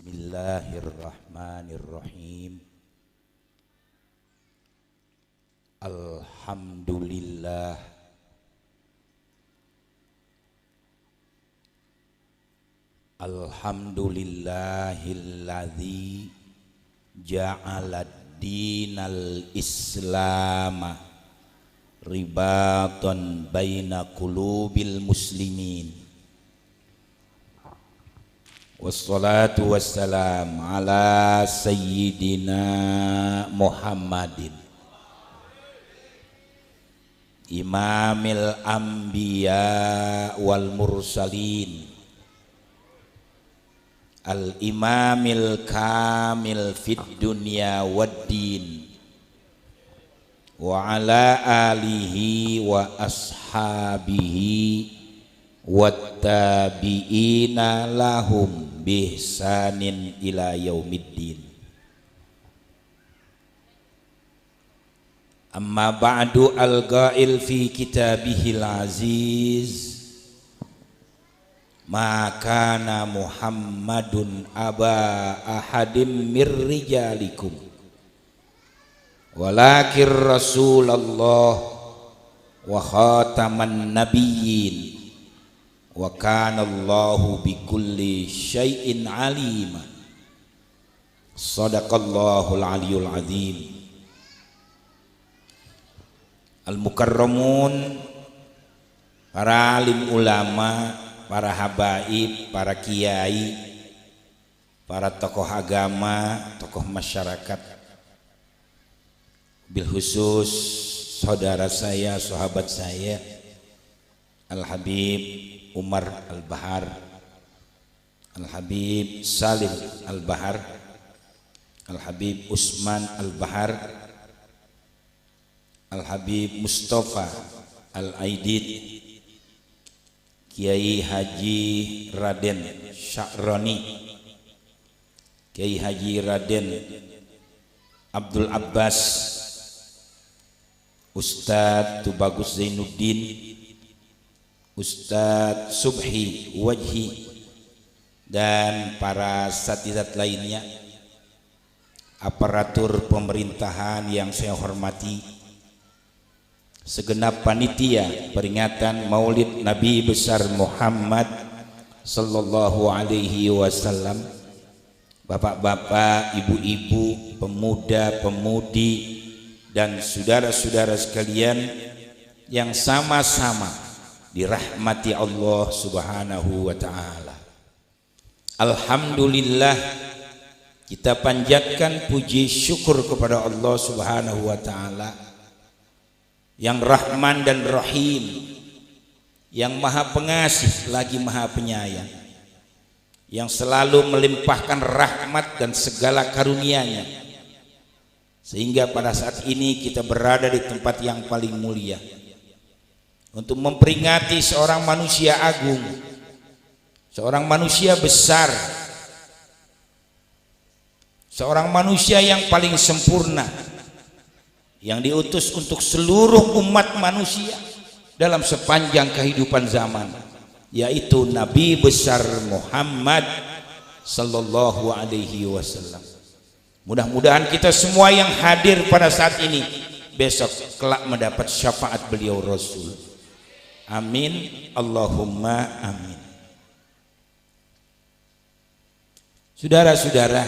Bismillahirrahmanirrahim. Alhamdulillah. Alhamdulillahilladzi ja'alad dinal islama ribatan baina qulubil muslimin. Wassalatu wassalam ala sayyidina Muhammadin imamil anbiya wal mursalin al imamil kamil fid dunya wad din wa ala alihi wa ashabihi wattabi'ina lahum bihsanin ila yaumiddin. Amma ba'du, al-ghail fi kitabihil aziz ma kana Muhammadun aba ahadim mir rijalikum walakin Rasulullah wa khataman nabiyyin wa kana Allahu bikulli syai'in alima. Shadaqallahul aliyyul azim. Al-mukarramun, para alim ulama, para habaib, para kiai, para tokoh agama, tokoh masyarakat, bil khusus saudara saya, sahabat saya Al-Habib Umar Al-Bahar, Al-Habib Salim Al-Bahar, Al-Habib Usman Al-Bahar, Al-Habib Mustafa Al-Aidid, Kiai Haji Raden Sya'roni, Kiai Haji Raden Abdul Abbas, Ustadz Tubagus Zainuddin, Ustadz Subhi Wajhi, dan para satidat lainnya, aparatur pemerintahan yang saya hormati, segenap panitia peringatan Maulid Nabi besar Muhammad sallallahu alaihi wasallam, bapak-bapak, ibu-ibu, pemuda-pemudi, dan saudara-saudara sekalian yang sama-sama dirahmati Allah subhanahu wa ta'ala. Alhamdulillah, kita panjatkan puji syukur kepada Allah subhanahu wa ta'ala yang Rahman dan Rahim, yang maha pengasih lagi maha penyayang, yang selalu melimpahkan rahmat dan segala karunia-Nya, sehingga pada saat ini kita berada di tempat yang paling mulia untuk memperingati seorang manusia agung, seorang manusia besar, seorang manusia yang paling sempurna, yang diutus untuk seluruh umat manusia dalam sepanjang kehidupan zaman, yaitu Nabi besar Muhammad sallallahu alaihi wasallam. Mudah-mudahan kita semua yang hadir pada saat ini besok kelak mendapat syafaat beliau Rasul. Amin, Allahumma amin. Saudara-saudara,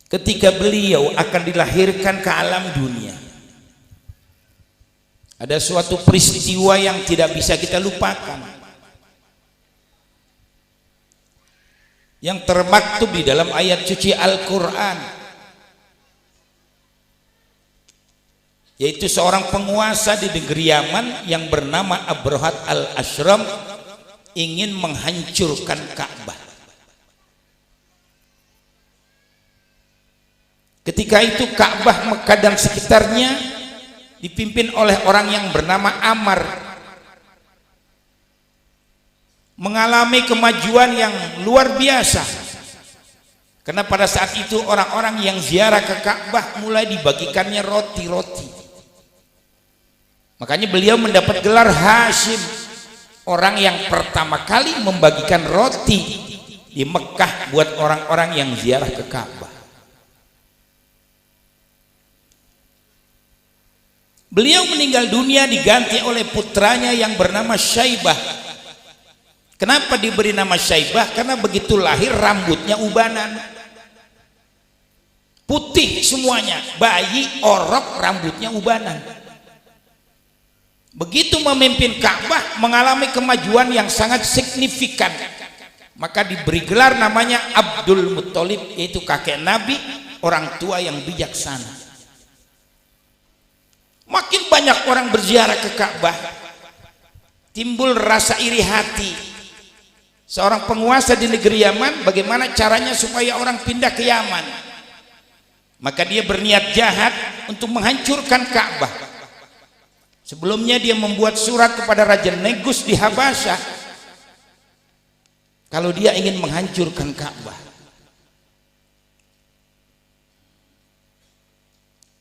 ketika beliau akan dilahirkan ke alam dunia, ada suatu peristiwa yang tidak bisa kita lupakan, yang termaktub di dalam ayat suci Al-Quran, yaitu seorang penguasa di negeri Yaman yang bernama Abrahat al-Ashram ingin menghancurkan Ka'bah. Ketika itu Ka'bah Mekah dan sekitarnya dipimpin oleh orang yang bernama Ammar, mengalami kemajuan yang luar biasa, karena pada saat itu orang-orang yang ziarah ke Ka'bah mulai dibagikannya roti-roti. Makanya beliau mendapat gelar Hashim, orang yang pertama kali membagikan roti di Mekah buat orang-orang yang ziarah ke Ka'bah. Beliau meninggal dunia diganti oleh putranya yang bernama Syaibah. Kenapa diberi nama Syaibah? Karena begitu lahir rambutnya ubanan, putih semuanya, bayi orok rambutnya ubanan. Begitu memimpin Ka'bah mengalami kemajuan yang sangat signifikan, maka diberi gelar namanya Abdul Muttalib, yaitu kakek Nabi, orang tua yang bijaksana. Makin banyak orang berziarah ke Ka'bah, timbul rasa iri hati. Seorang penguasa di negeri Yaman, bagaimana caranya supaya orang pindah ke Yaman? Maka dia berniat jahat untuk menghancurkan Ka'bah. Sebelumnya dia membuat surat kepada Raja Negus di Habasyah kalau dia ingin menghancurkan Ka'bah.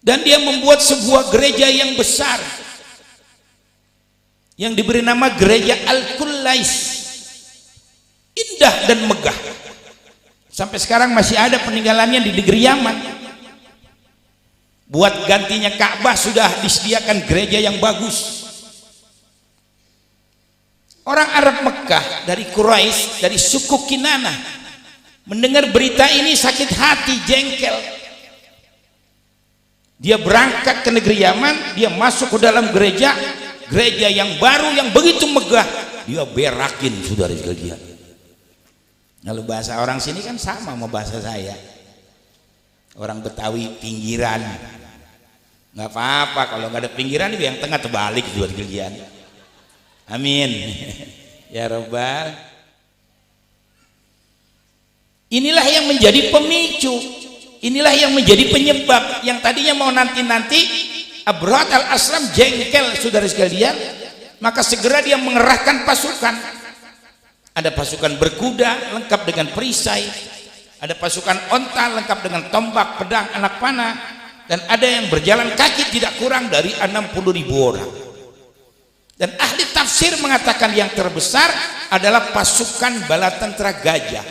Dan dia membuat sebuah gereja yang besar yang diberi nama Gereja Al-Kullais, indah dan megah. Sampai sekarang masih ada peninggalannya di negeri Yaman. Buat gantinya Ka'bah sudah disediakan gereja yang bagus. Orang Arab Mekah dari Quraisy, dari suku Kinanah, mendengar berita ini sakit hati, jengkel. Dia berangkat ke negeri Yaman, dia masuk ke dalam gereja yang baru yang begitu megah, dia berakin, saudara sekalian. Kalau bahasa orang sini kan sama sama bahasa saya, orang Betawi pinggiran. Nggak apa-apa kalau nggak ada pinggiran, itu yang tengah terbalik, saudara sekalian. Amin ya Rabbal. Inilah yang menjadi pemicu, inilah yang menjadi penyebab. Yang tadinya mau nanti-nanti, Abrahat al-Asram jengkel, saudara sekalian, maka segera dia mengerahkan pasukan. Ada pasukan berkuda lengkap dengan perisai, ada pasukan onta lengkap dengan tombak, pedang, anak panah, dan ada yang berjalan kaki tidak kurang dari 60.000 orang. Dan ahli tafsir mengatakan yang terbesar adalah pasukan bala tentara gajah.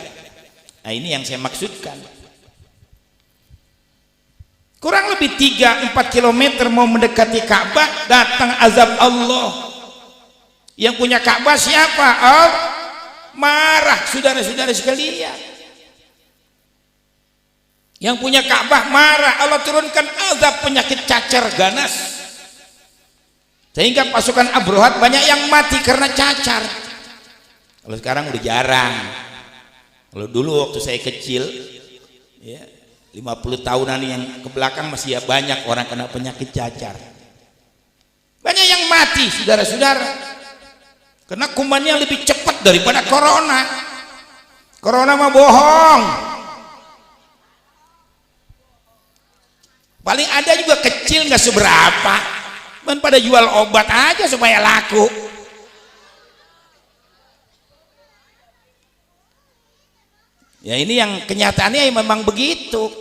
Nah, ini yang saya maksudkan. Kurang lebih 3-4 km mau mendekati Ka'bah, datang azab Allah. Yang punya Ka'bah siapa? Oh, marah, saudara-saudara sekalian. Yang punya Ka'bah marah, Allah turunkan azab penyakit cacar ganas, sehingga pasukan Abrahat banyak yang mati karena cacar. Kalau sekarang udah jarang. Kalau dulu waktu saya kecil, ya, 50 tahunan yang ke belakang masih ya banyak orang kena penyakit cacar. Banyak yang mati, saudara-saudara, karena kumannya lebih cepat daripada corona. Corona mah bohong. Paling ada juga kecil, nggak seberapa. Dan pada jual obat aja supaya laku. Ya, ini yang kenyataannya memang begitu.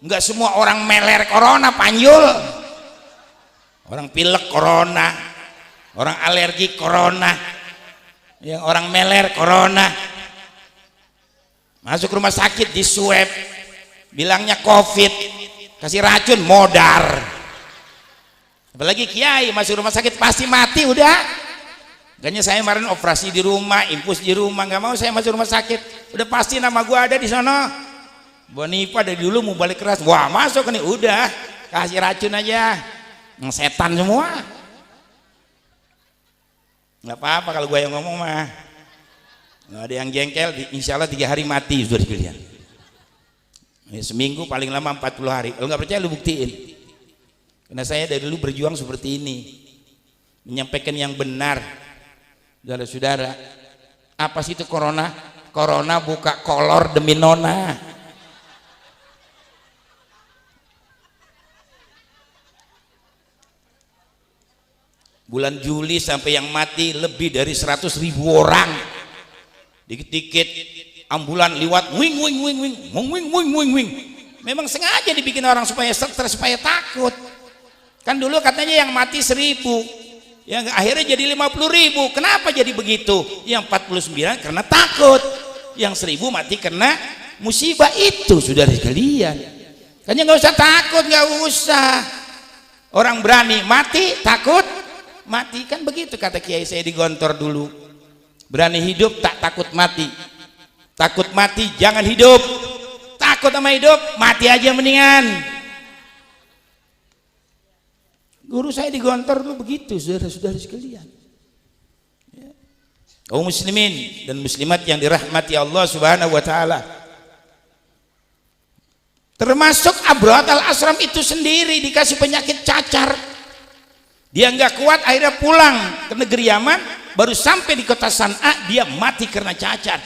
Enggak semua orang meler corona, Panjul. Orang pilek corona, orang alergi corona, yang orang meler corona. Masuk rumah sakit di swab, bilangnya COVID, kasih racun, modar. Apalagi kiai masuk rumah sakit pasti mati udah. Makanya saya kemarin operasi di rumah, infus di rumah, nggak mau saya masuk rumah sakit. Udah pasti nama gua ada di sana. Bonipa dari dulu mau balik keras, wah masuk nih, udah kasih racun aja, setan semua. Nggak apa-apa kalau gua yang ngomong mah, nggak ada yang jengkel. Insya Allah 3 hari mati, sudah dikalian. Seminggu paling lama 40 hari. Kalau nggak percaya lu buktiin. Karena saya dari dulu berjuang seperti ini, menyampaikan yang benar. Saudara-saudara, apa sih itu corona? Corona buka kolor demi nona. Bulan Juli sampai yang mati lebih dari 100.000 orang. Dikit-dikit ambulan liwat, wing wing wing wing, wing wing wing wing. Memang sengaja dibikin orang supaya stres, supaya takut. Kan dulu katanya yang mati 1.000, yang akhirnya jadi 50.000. Kenapa jadi begitu? Yang 49 karena takut, yang 1.000 mati karena musibah. Itu saudara sekalian, kan nggak usah takut, nggak usah. Orang berani mati, takut mati, kan begitu kata kiai saya di Gontor dulu. Berani hidup tak takut mati, takut mati jangan hidup. Takut sama hidup, mati aja mendingan. Guru saya di Gontor dulu begitu, saudara-saudara sekalian. Ya. Kaum muslimin dan muslimat yang dirahmati Allah Subhanahu wa taala. Termasuk Abrahat al-Asram itu sendiri dikasih penyakit cacar. Dia nggak kuat, akhirnya pulang ke negeri Yaman, baru sampai di kota San'a dia mati karena cacar.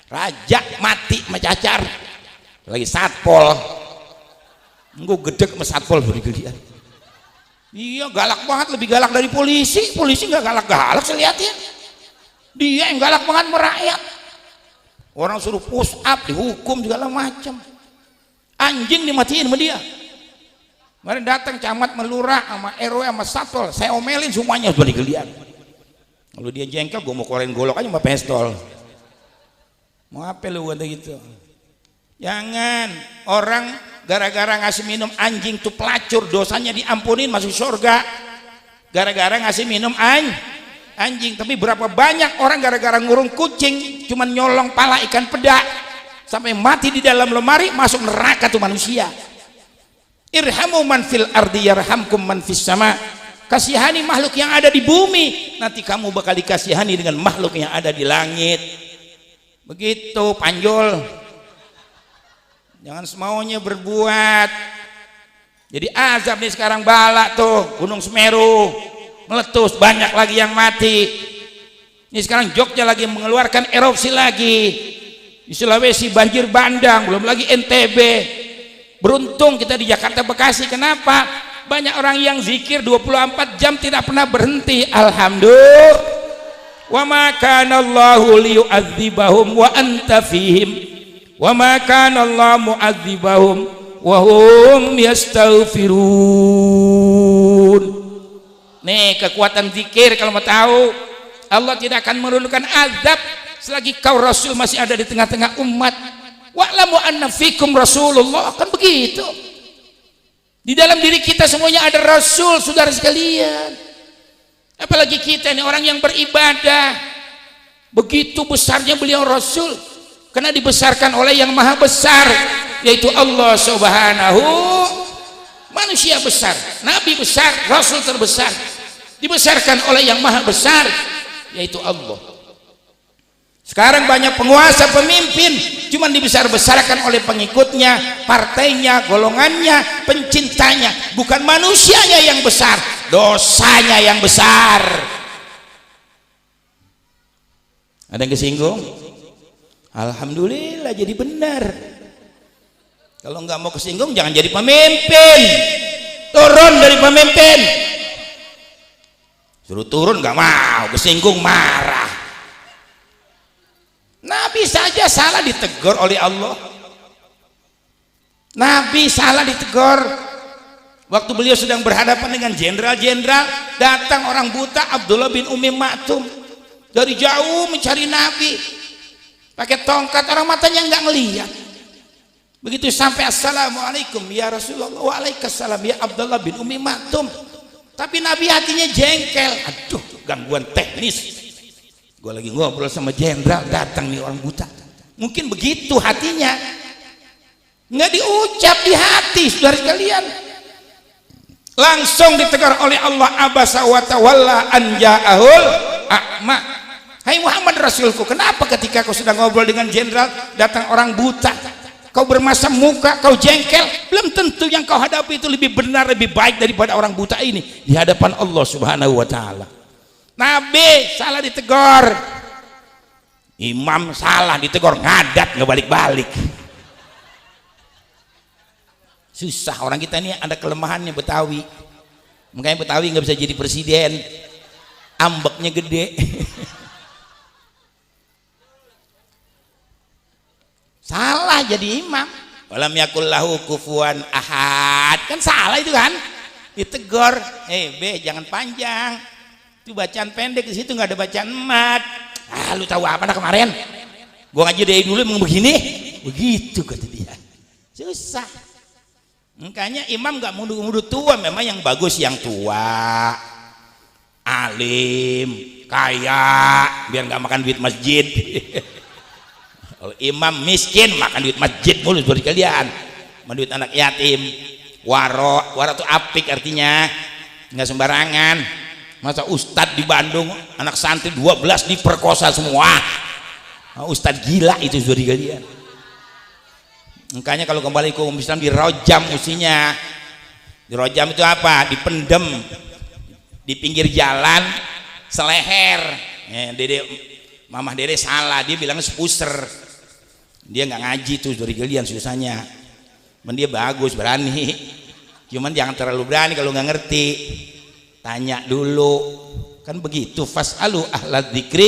Raja mati sama cacar. Lagi satpol. Engko gedek sama satpol bergelian. Iya, galak banget, lebih galak dari polisi. Polisi nggak galak-galak saya lihatnya. Dia yang galak banget merakyat. Orang suruh push up, dihukum segala macam. Anjing dimatiin sama dia. Kemarin datang camat melurah sama RW sama satpol, saya omelin semuanya sudah digelian. Kalau dia jengkel, gue mau keluarin golok aja sama pistol. Mau apa lu kata gitu? Jangan. Orang gara-gara ngasih minum anjing tuh pelacur, dosanya diampunin masuk surga. Gara-gara ngasih minum anjing. Tapi berapa banyak orang gara-gara ngurung kucing, cuman nyolong pala ikan peda, sampai mati di dalam lemari, masuk neraka tuh manusia. Irhamu man fil ardi yarhamkum man fis sama. Kasihani makhluk yang ada di bumi, nanti kamu bakal dikasihani dengan makhluk yang ada di langit. Begitu panjol. Jangan semaunya berbuat. Jadi azab nih sekarang, bala tuh Gunung Semeru meletus, banyak lagi yang mati. Ini sekarang Jogja lagi mengeluarkan erupsi lagi. Di Sulawesi banjir bandang, belum lagi NTB. Beruntung kita di Jakarta Bekasi. Kenapa? Banyak orang yang zikir 24 jam tidak pernah berhenti. Alhamdulillah. Wa ma kana Allahu liyu'adzibahum wa anta fihim. Wa ma kana Allah mu'adzibahum wa hum yastaghfirun. Nih kekuatan zikir, kalau mau tahu, Allah tidak akan menurunkan azab selagi kau Rasul masih ada di tengah-tengah umat. Wa'lamu anna fikum Rasulullah, kan begitu. Di dalam diri kita semuanya ada Rasul, saudara sekalian. Apalagi kita ini orang yang beribadah. Begitu besarnya beliau Rasul, karena dibesarkan oleh yang maha besar, yaitu Allah Subhanahu. Manusia besar, nabi besar, rasul terbesar, dibesarkan oleh yang maha besar, yaitu Allah. Sekarang banyak penguasa, pemimpin, cuman dibesar-besarkan oleh pengikutnya, partainya, golongannya, pencintanya. Bukan manusianya yang besar, dosanya yang besar. Ada yang kesinggung? Alhamdulillah jadi benar. Kalau nggak mau kesinggung jangan jadi pemimpin. Turun dari pemimpin. Suruh turun nggak mau, kesinggung marah. Nabi saja salah ditegur oleh Allah. Nabi salah ditegur waktu beliau sedang berhadapan dengan jenderal-jenderal. Datang orang buta Abdullah bin Umi Maktum dari jauh mencari Nabi. Pakai tongkat, orang matanya nggak ngelihat. Begitu sampai assalamualaikum ya Rasulullah, waalaikumsalam ya Abdullah bin Umi Maktum. Tapi Nabi hatinya jengkel. Aduh, gangguan teknis. Gue lagi ngobrol sama jenderal, datang nih orang buta. Mungkin begitu hatinya, nggak diucap di hati, saudara sekalian. Langsung ditegur oleh Allah, abasa wa tawalla an ja'ahul a'ma. Hai Muhammad Rasulku, kenapa ketika kau sedang ngobrol dengan jenderal datang orang buta, kau bermasam muka, kau jengkel? Belum tentu yang kau hadapi itu lebih benar, lebih baik daripada orang buta ini di hadapan Allah Subhanahu wa taala. Nabi salah ditegur, imam salah ditegur, ngadat nggak balik-balik. Susah, orang kita ini ada kelemahannya Betawi. Makanya Betawi nggak bisa jadi presiden, ambeknya gede. Salah jadi imam. Walam yakul lahu kufuwan ahad, kan salah itu kan, ditegur. B jangan panjang, Itu bacaan pendek, di situ nggak ada bacaan mat. Ah, lu tahu apa dah kemarin? Gua ngaji dari dulu emang begini, begitu kata dia. Susah. Makanya imam nggak mundur-mundur tua, memang yang bagus yang tua, alim, kaya, biar nggak makan duit masjid. Kalau imam miskin makan duit masjid mulu buat kalian, duit anak yatim. Waro tuh apik artinya, nggak sembarangan. Masa ustadz di Bandung anak santri 12 diperkosa semua, ustadz gila itu sudah kalian. Makanya kalau kembali ke umat Islam dirojam mestinya. Dirojam itu apa? Dipendem di pinggir jalan seleher. Mamah dede salah, dia bilangnya sepuser. Dia nggak ngaji tuh dari kalian susahnya. Dia bagus berani. Cuman jangan terlalu berani kalau nggak ngerti. Tanya dulu. Kan begitu. Fas'alu ahla dzikri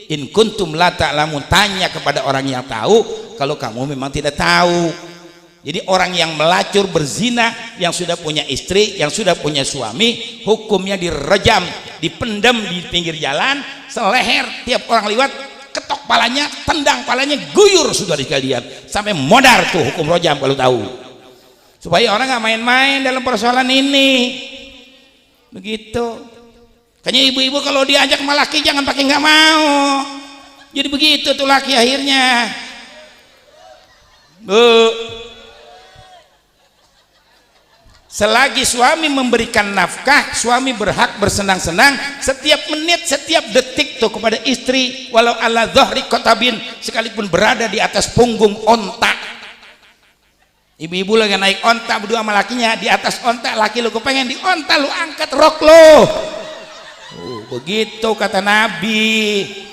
in kuntum la ta'lamun. Tanya kepada orang yang tahu kalau kamu memang tidak tahu. Jadi orang yang melacur berzina, yang sudah punya istri, yang sudah punya suami, hukumnya direjam, dipendam di pinggir jalan seleher. Tiap orang lewat ketok palanya, tendang palanya, guyur sudah sekalian sampai modar tuh hukum rojam kalau tahu. Supaya orang nggak main-main dalam persoalan ini. Begitu. Kayaknya ibu-ibu kalau diajak sama laki jangan pakai nggak mau. Jadi begitu tuh laki akhirnya. Bu, selagi suami memberikan nafkah, suami berhak bersenang-senang setiap menit, setiap detik tuh kepada istri, walau ala dhahri kotabin, sekalipun berada di atas punggung onta. Ibu-ibu lagi naik onta berdua sama lakinya di atas onta, laki lu kepengen di onta, lu angkat rok lu. Begitu kata Nabi.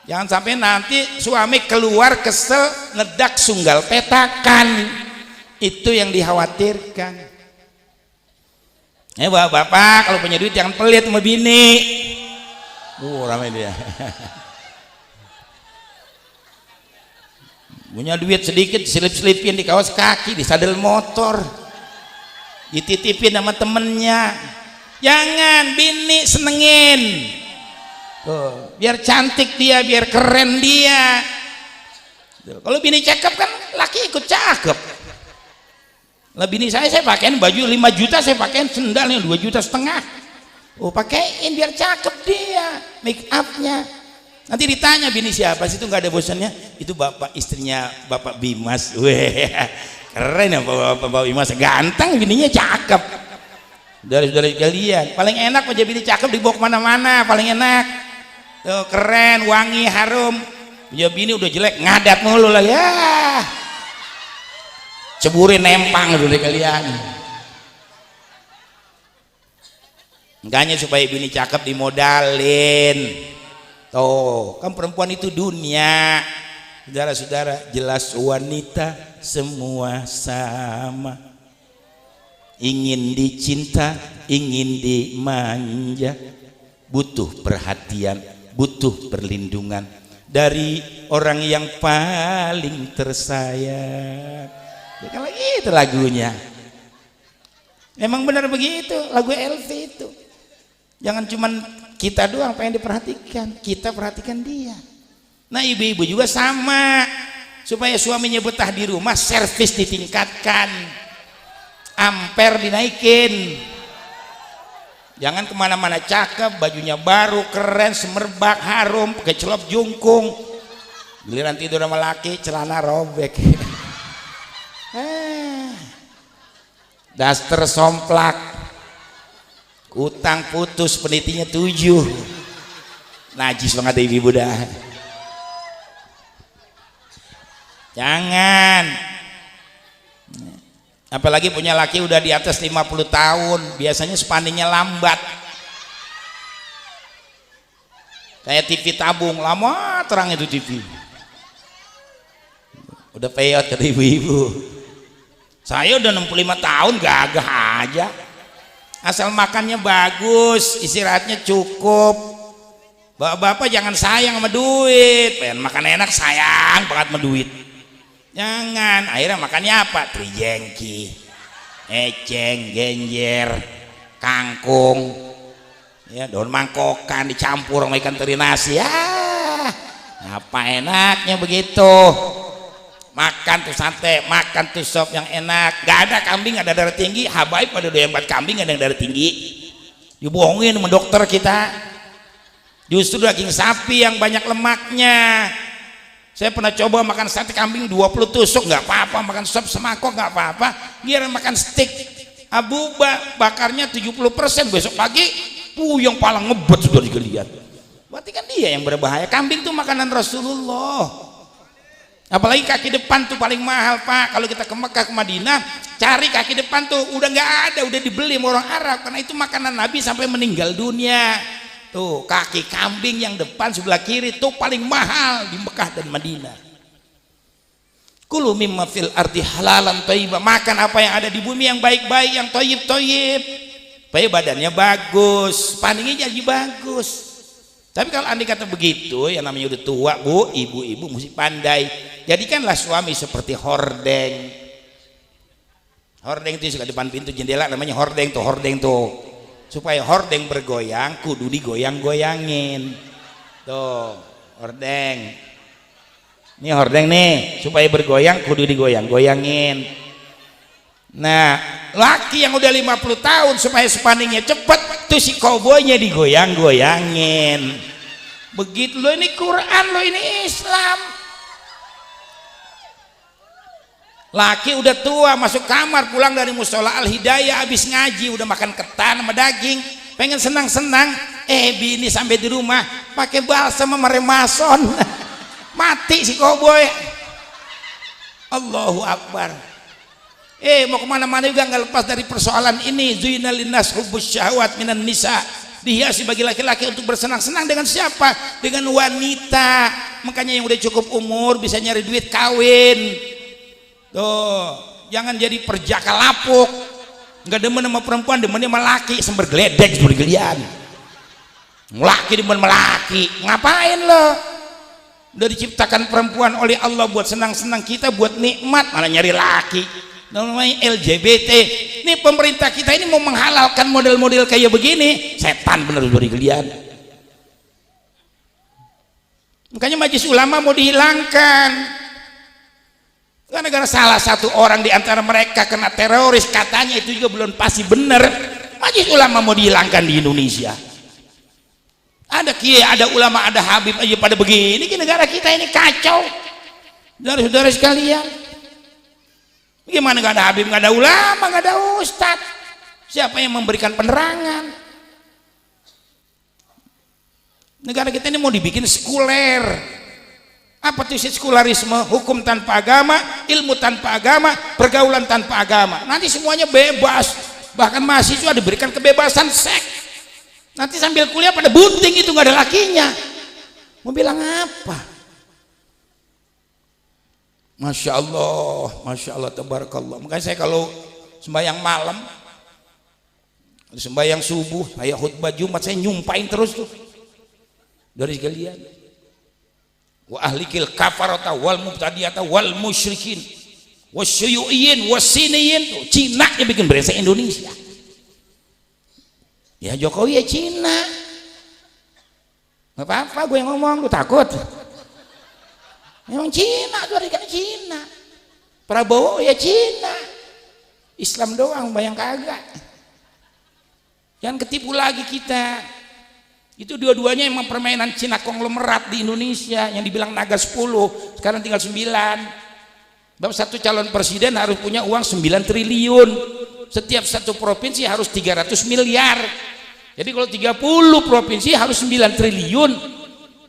Jangan sampai nanti suami keluar kesel ngedak sunggal petakan. Itu yang dikhawatirkan. Bapak kalau punya duit jangan pelit sama bini. Ramai dia. Punya duit sedikit selip-selipin di kaos kaki, di sadel motor, dititipin sama temennya. Jangan, bini senengin. Tuh, biar cantik dia, biar keren dia. Kalau bini cakep kan laki ikut cakep. Lah bini saya pakaiin baju 5 juta, saya pakaiin sendalnya 2,5 juta. Pakaiin biar cakep dia, make upnya. Nanti ditanya bini siapa sih, itu nggak ada bosannya. Itu bapak istrinya Bapak Bimas. Weh, keren ya Bapak Bimas, ganteng, bininya cakep. Dari kalian paling enak aja bini cakep dibawa kemana-mana, paling enak. Tuh, keren, wangi, harum. Ya bini udah jelek ngadat mulu lah ya. Ceburin nempang dulu kalian. Makanya supaya bini cakep dimodalin. Tuh, kan perempuan itu dunia. Saudara-saudara, jelas wanita semua sama. Ingin dicinta, ingin dimanja, butuh perhatian, butuh perlindungan dari orang yang paling tersayang. Kalau itu lagunya, emang benar begitu lagu Elvi itu. Jangan cuman kita doang pengen diperhatikan, kita perhatikan dia. Nah ibu-ibu juga sama, supaya suaminya betah di rumah, servis ditingkatkan, ampere dinaikin. Jangan kemana-mana cakep, bajunya baru, keren, semerbak, harum, pakai celop jungkung, giliran tidur sama laki celana robek. Daster somplak, utang putus, penitinya 7. Najis banget ibu-ibu dah. Jangan. Apalagi punya laki udah di atas 50 tahun, biasanya spanningnya lambat. Kayak TV tabung, lama terang itu TV. Udah peyot kata ibu-ibu. Saya udah 65 tahun gagah aja. Asal makannya bagus, istirahatnya cukup. Bapak-bapak jangan sayang sama duit. Pengen makan enak sayang banget sama duit. Jangan, akhirnya makannya apa? Trijengki, eceng, genjer, kangkung, Ya, daun mangkokan dicampur sama ikan teri nasi. Ya, apa enaknya begitu. Makan tuh sate, makan tuh sop yang enak. Gak ada kambing ada darah tinggi, habaib pada doyan buat kambing ada yang darah tinggi. Dibohongin sama dokter kita. Justru daging sapi yang banyak lemaknya. Saya pernah coba makan sate kambing 20 tusuk nggak apa-apa, makan sop semangkok nggak apa-apa. Biar makan steak abu bakarnya 70%, besok pagi puyeng palang ngebet sudah dilihat. Berarti kan dia yang berbahaya. Kambing tuh makanan Rasulullah. Apalagi kaki depan tuh paling mahal Pak. Kalau kita ke Mekah ke Madinah cari kaki depan tuh udah nggak ada, udah dibeli sama orang Arab karena itu makanan Nabi sampai meninggal dunia. Tuh kaki kambing yang depan sebelah kiri tuh paling mahal di Mekah dan Madinah. Kulu mimma fil ardi halalan thayyiban, makan apa yang ada di bumi yang baik-baik, yang thayyib-thayyib. Supaya badannya bagus, paningnya jadi bagus. Tapi kalau andai kata begitu, yang namanya udah tua bu, ibu-ibu mesti pandai. Jadikanlah suami seperti hordeng. Hordeng itu suka depan pintu jendela, namanya hordeng tuh. Supaya hordeng bergoyang, kudu digoyang-goyangin. Tuh, hordeng. Ini hordeng nih, supaya bergoyang kudu digoyang-goyangin. Nah, laki yang udah 50 tahun supaya spanningnya cepet tuh si koboi-nya digoyang-goyangin. Begitu lo, ini Quran, lo ini Islam. Laki udah tua masuk kamar pulang dari musola Al Hidayah habis ngaji udah makan ketan sama daging, pengen senang-senang, bini sampai di rumah pakai balsam sama remason. Mati si koboi. Allahu Akbar. Mau kemana-mana juga nggak lepas dari persoalan ini. Zuyina linnas hubbus syahwat minan nisa, dihiasi bagi laki-laki untuk bersenang-senang dengan siapa? Dengan wanita. Makanya yang udah cukup umur bisa nyari duit kawin. Tuh, jangan jadi perjaka lapuk. Nggak demen sama perempuan, demennya sama laki, sember geledek seperti gelian. Laki demen sama laki, ngapain lo? Udah diciptakan perempuan oleh Allah buat senang-senang, kita buat nikmat, malah nyari laki. Namanya LGBT. Ini pemerintah kita ini mau menghalalkan model-model kayak begini, setan bener dari gelian. Makanya Majelis Ulama mau dihilangkan. Gara-gara salah satu orang di antara mereka kena teroris, katanya itu juga belum pasti benar. Majelis Ulama mau dihilangkan di Indonesia. Ada kiai, ada ulama, ada habib aja pada begini. Negara kita ini kacau. Saudara-saudara sekalian, gimana gak ada habib, gak ada ulama, gak ada ustadz? Siapa yang memberikan penerangan? Negara kita ini mau dibikin sekuler. Apa tuh sekularisme? Hukum tanpa agama, ilmu tanpa agama, pergaulan tanpa agama. Nanti semuanya bebas. Bahkan mahasiswa diberikan kebebasan seks. Nanti sambil kuliah pada bunting itu nggak ada lakinya. Mau bilang apa? Masya Allah, tabarakallah. Makanya saya kalau sembahyang malam, sembahyang subuh, saya khutbah Jumat, saya nyumpain terus tuh dari sekalian. Wa ahlikil kafarata wal mubtadiyata wal musyrikin wasyuyu'in wasiniyin. Cina yang bikin beresek Indonesia. Ya Jokowi ya Cina. Gak apa-apa gue yang ngomong, lu takut? Memang Cina, tuh kan Cina. Prabowo ya Cina. Islam doang, bayang kagak. Jangan ketipu lagi kita. Itu dua-duanya emang permainan Cina konglomerat di Indonesia yang dibilang naga 10, sekarang tinggal 9. Bapak satu calon presiden harus punya uang 9 triliun. Setiap satu provinsi harus 300 miliar. Jadi kalau 30 provinsi harus 9 triliun.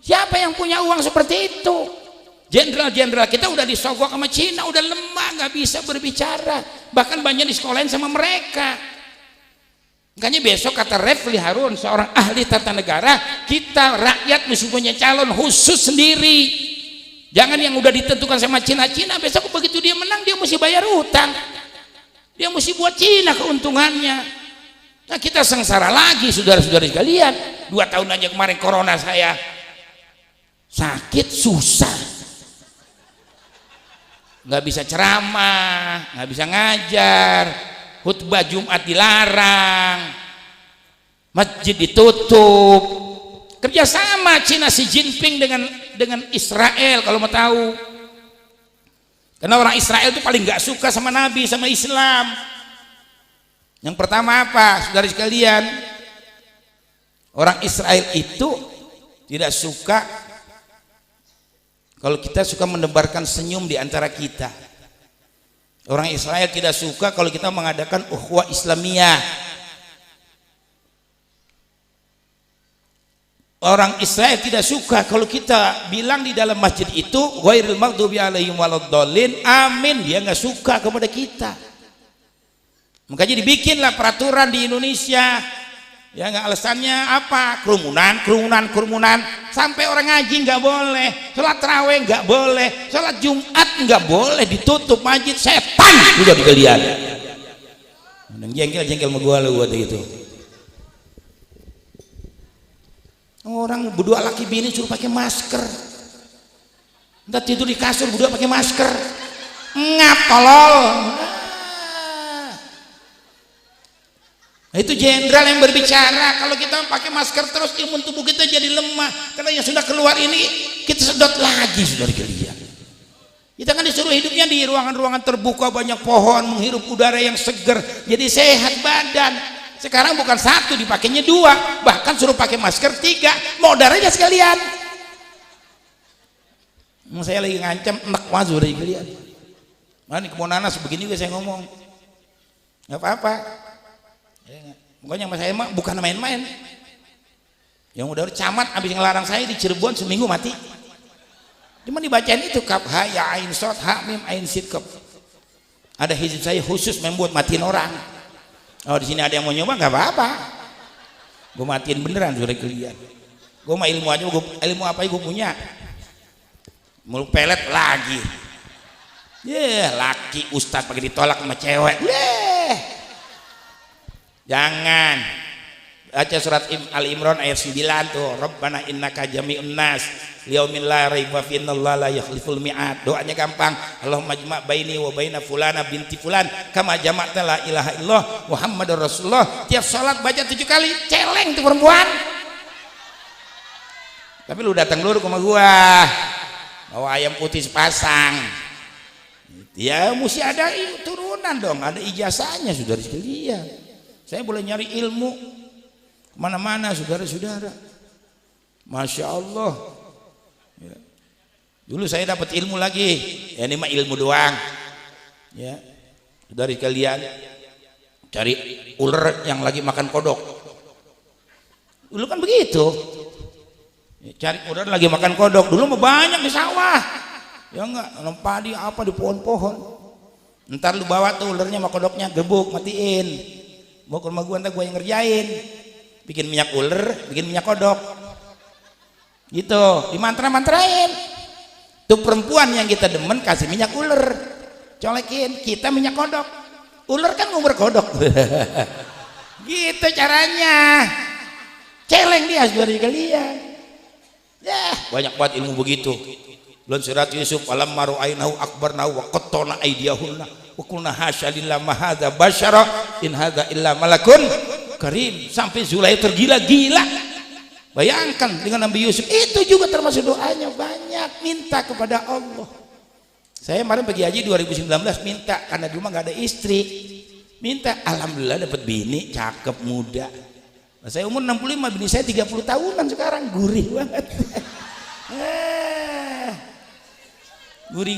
Siapa yang punya uang seperti itu? Jenderal-jenderal kita udah disogok sama Cina, udah lemah, nggak bisa berbicara. Bahkan banyak di sekolahin sama mereka. Makanya besok kata Refli Harun, seorang ahli tata negara, kita rakyat mesti punya calon khusus sendiri. Jangan yang udah ditentukan sama Cina-Cina, besok begitu dia menang dia mesti bayar utang. Dia mesti buat Cina keuntungannya. Nah kita sengsara lagi saudara-saudara sekalian. 2 tahun aja kemarin corona saya sakit susah, nggak bisa ceramah, nggak bisa ngajar, khutbah Jumat dilarang. masjid ditutup. Kerjasama Cina Xi Jinping dengan Israel kalau mau tahu. Karena orang Israel itu paling nggak suka sama Nabi, sama Islam. Yang pertama apa, saudara sekalian? Orang Israel itu tidak suka kalau kita suka menebarkan senyum di antara kita. Orang Israel tidak suka kalau kita mengadakan ukhuwah Islamiyah. Orang Israel tidak suka kalau kita bilang di dalam masjid itu ghairil maghdubi alaihim waladdallin, amin. Dia nggak suka kepada kita. Makanya dibikinlah peraturan di Indonesia. Ya nggak, alasannya apa? Kerumunan. Sampai orang ngaji nggak boleh, sholat tarawih nggak boleh, sholat Jumat nggak boleh, ditutup masjid. Setan juga dikalian. Jengkel sama gua lu gitu. Orang berdua laki bini suruh pakai masker. Entah tidur di kasur berdua pakai masker. Ngap tolol. Nah, itu jenderal yang berbicara. Kalau kita pakai masker terus, imun tubuh kita jadi lemah. Karena yang sudah keluar ini kita sedot lagi, saudara sekalian. Kita kan disuruh hidupnya di ruangan-ruangan terbuka, banyak pohon, menghirup udara yang segar, jadi sehat badan. Sekarang bukan satu, dipakainya 2, bahkan suruh pakai masker 3. Modal aja sekalian. Saya lagi ngancam enak banget, saudara sekalian. Mana kebun nanas begini juga saya ngomong. Nggak apa-apa. Pokoknya sama saya mah bukan main-main. Yang udah camat habis ngelarang saya di Cirebon seminggu mati. Cuma dibacain itu kaf ha ya ain sod ha mim ain sit kaf. Ada hizib saya khusus membuat matiin orang. Oh di sini ada yang mau nyoba nggak apa-apa. Gue matiin beneran sudah kalian. Gue mah ilmu aja, ilmu apa gue punya. Mulu pelet lagi. Laki ustadz pakai ditolak sama cewek. Jangan baca surat Ali Imran ayat 9 tuh, Rabbana innaka jami'un nas liyaumin la raiba fihi innallaha la yukhliful mi'ad. Doanya gampang, Allahumma jma' baini wa baina fulana binti fulan kama jama'ta la ilaha illallah Muhammadur Rasulullah. Tiap salat baca 7 kali. Celeng tuh perempuan. Tapi lu datang dulu ke rumah gua bawa ayam putih sepasang, ya mesti ada turunan dong, ada ijazahnya, saudara sekalian. Saya boleh nyari ilmu kemana-mana, saudara-saudara. Masya Allah. Ya. Dulu saya dapat ilmu lagi, ya ini mah ilmu doang. Ya, dari kalian cari ular yang lagi makan kodok. Dulu kan begitu. Ya, cari ular lagi makan kodok. Dulu mah banyak di sawah. Ya enggak, nanam padi apa di pohon-pohon. Ntar lu bawa tuh ularnya sama kodoknya, gebuk, matiin. Mau ke rumah gue, ntar gue yang ngerjain, bikin minyak ular, bikin minyak kodok gitu, dimantra-mantrain. Tuh perempuan yang kita demen kasih minyak ular, colekin, kita minyak kodok. Ular kan ngumur kodok. Gitu caranya. Celeng dia, saudara kalian. Ya banyak banget ilmu begitu. Belum surat Yusuf, alam maru ainahu akbarnahu wa qattana aydiyahunna wa qulna hasya lillah ma hadza basyara in hadza illa malakun karim. Sampai Zulaikha tergila-gila. Bayangkan dengan Nabi Yusuf, itu juga termasuk doanya, banyak minta kepada Allah. Saya kemarin pergi haji 2019 minta, karena di rumah nggak ada istri, minta, alhamdulillah dapat bini cakep muda. Nah, saya umur 65, bini saya 30 tahunan sekarang, gurih banget. Gurih.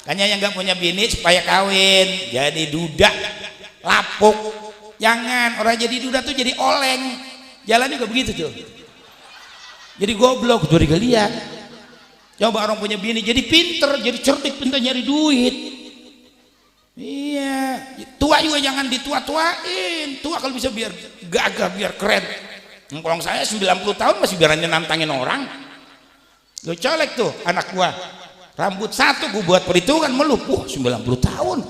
Kayaknya yang nggak punya bini supaya kawin jadi duda, lapuk. Jangan, orang jadi duda tuh jadi oleng. Jalan juga begitu tuh. Jadi goblok tuh kalian. Coba orang punya bini jadi pinter, jadi cerdik, pintar nyari duit. Iya, tua juga jangan ditua-tuain. Tua kalau bisa biar gagah, biar keren. Kalau saya 90 tahun masih berani nantangin orang. Gue colek tuh anak gua, rambut satu gua buat perhitungan melup, wah 90 tahun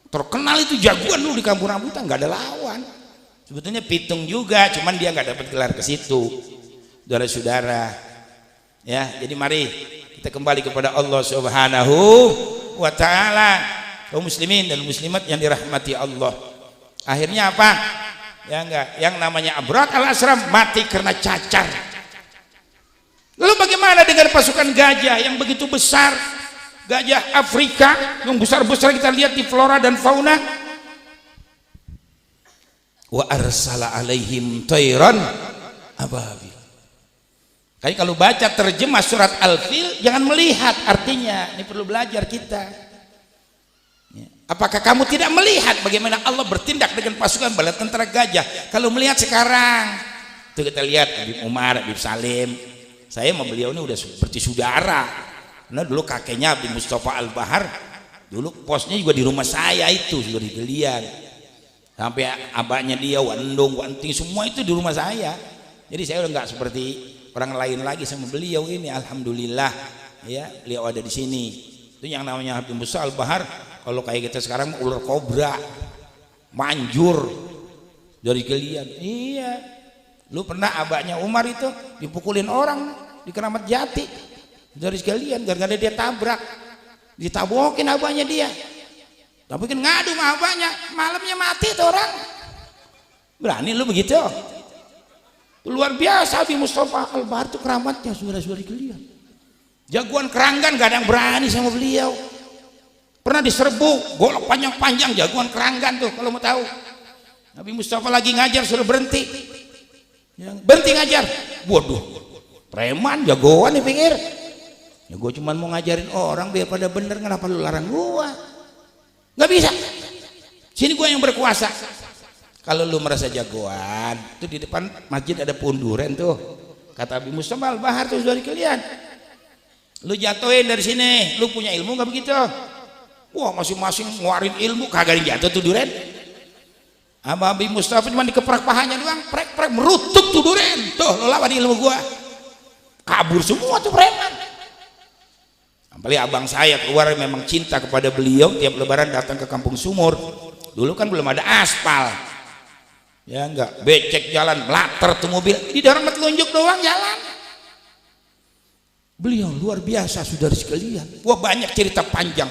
terkenal itu jagoan dulu di kampung rambutan, nggak ada lawan. Sebetulnya pitung juga, cuman dia nggak dapat gelar ke situ, saudara-saudara. Ya, jadi mari kita kembali kepada Allah Subhanahu wa Ta'ala, kaum muslimin dan muslimat yang dirahmati Allah. Akhirnya apa? Ya enggak, yang namanya Abrat al-Asram mati karena cacar. Lalu bagaimana dengan pasukan gajah yang begitu besar? Gajah Afrika yang besar-besar kita lihat di flora dan fauna. Wa arsala alaihim tayran ababil. Kayak kalau baca terjemah surat Al-Fil jangan melihat artinya, ini perlu belajar kita. Apakah kamu tidak melihat bagaimana Allah bertindak dengan pasukan bala tentara gajah? Kalau melihat sekarang, itu kita lihat Habib Umar, Habib Salim. Saya sama beliau ini udah seperti saudara. Karena dulu kakeknya Habib Mustafa Al-Bahar, dulu posnya juga di rumah saya itu sudah di Gelian. Sampai abahnya dia, Wandung, Wanting, semua itu di rumah saya. Jadi saya udah nggak seperti orang lain lagi sama beliau ini. Alhamdulillah ya, beliau ada di sini. Itu yang namanya Habib Mustafa Al-Bahar. Kalau kayak kita sekarang ular kobra, manjur dari Gelian. Iya, lu pernah abahnya Umar itu dipukulin orang di Keramat Jati dari Gelian gara-gara dia tabrak, ditabokin abahnya dia. Tapi kan ngadu sama abahnya, malamnya mati tuh orang. Berani lu begitu? Luar biasa Habib Mustafa Al-Bahar itu keramatnya, saudara-saudari Gelian. Jagoan Keranggan gak ada yang berani sama beliau. Pernah diserbu, golok panjang-panjang jagoan Keranggan tuh kalau mau tahu. Habib Mustafa lagi ngajar suruh berhenti. Berhenti ngajar. Waduh, preman jagoan nih pikir. Ya gue cuma mau ngajarin orang biar pada bener, kenapa lu larang gua? Nggak bisa. Sini gua yang berkuasa. Kalau lu merasa jagoan, tuh di depan masjid ada punduren tuh. Kata Habib Mustafa Al-Bahar tuh dari kalian. Lu jatuhin dari sini, lu punya ilmu nggak begitu? Wah, masing-masing ngeluarin ilmu, kagak jatuh tuh duren. Habib Mustafa cuma dikeprak pahanya doang, prek-prek merutuk tuh duren. Tuh, lo lawan ilmu gua. Kabur semua tuh preman. Apalagi abang saya keluar memang cinta kepada beliau, tiap lebaran datang ke Kampung Sumur. Dulu kan belum ada aspal. Ya enggak, becek jalan, melater tuh mobil, didorong telunjuk doang jalan. Beliau luar biasa saudara sekalian. Wah, banyak cerita panjang.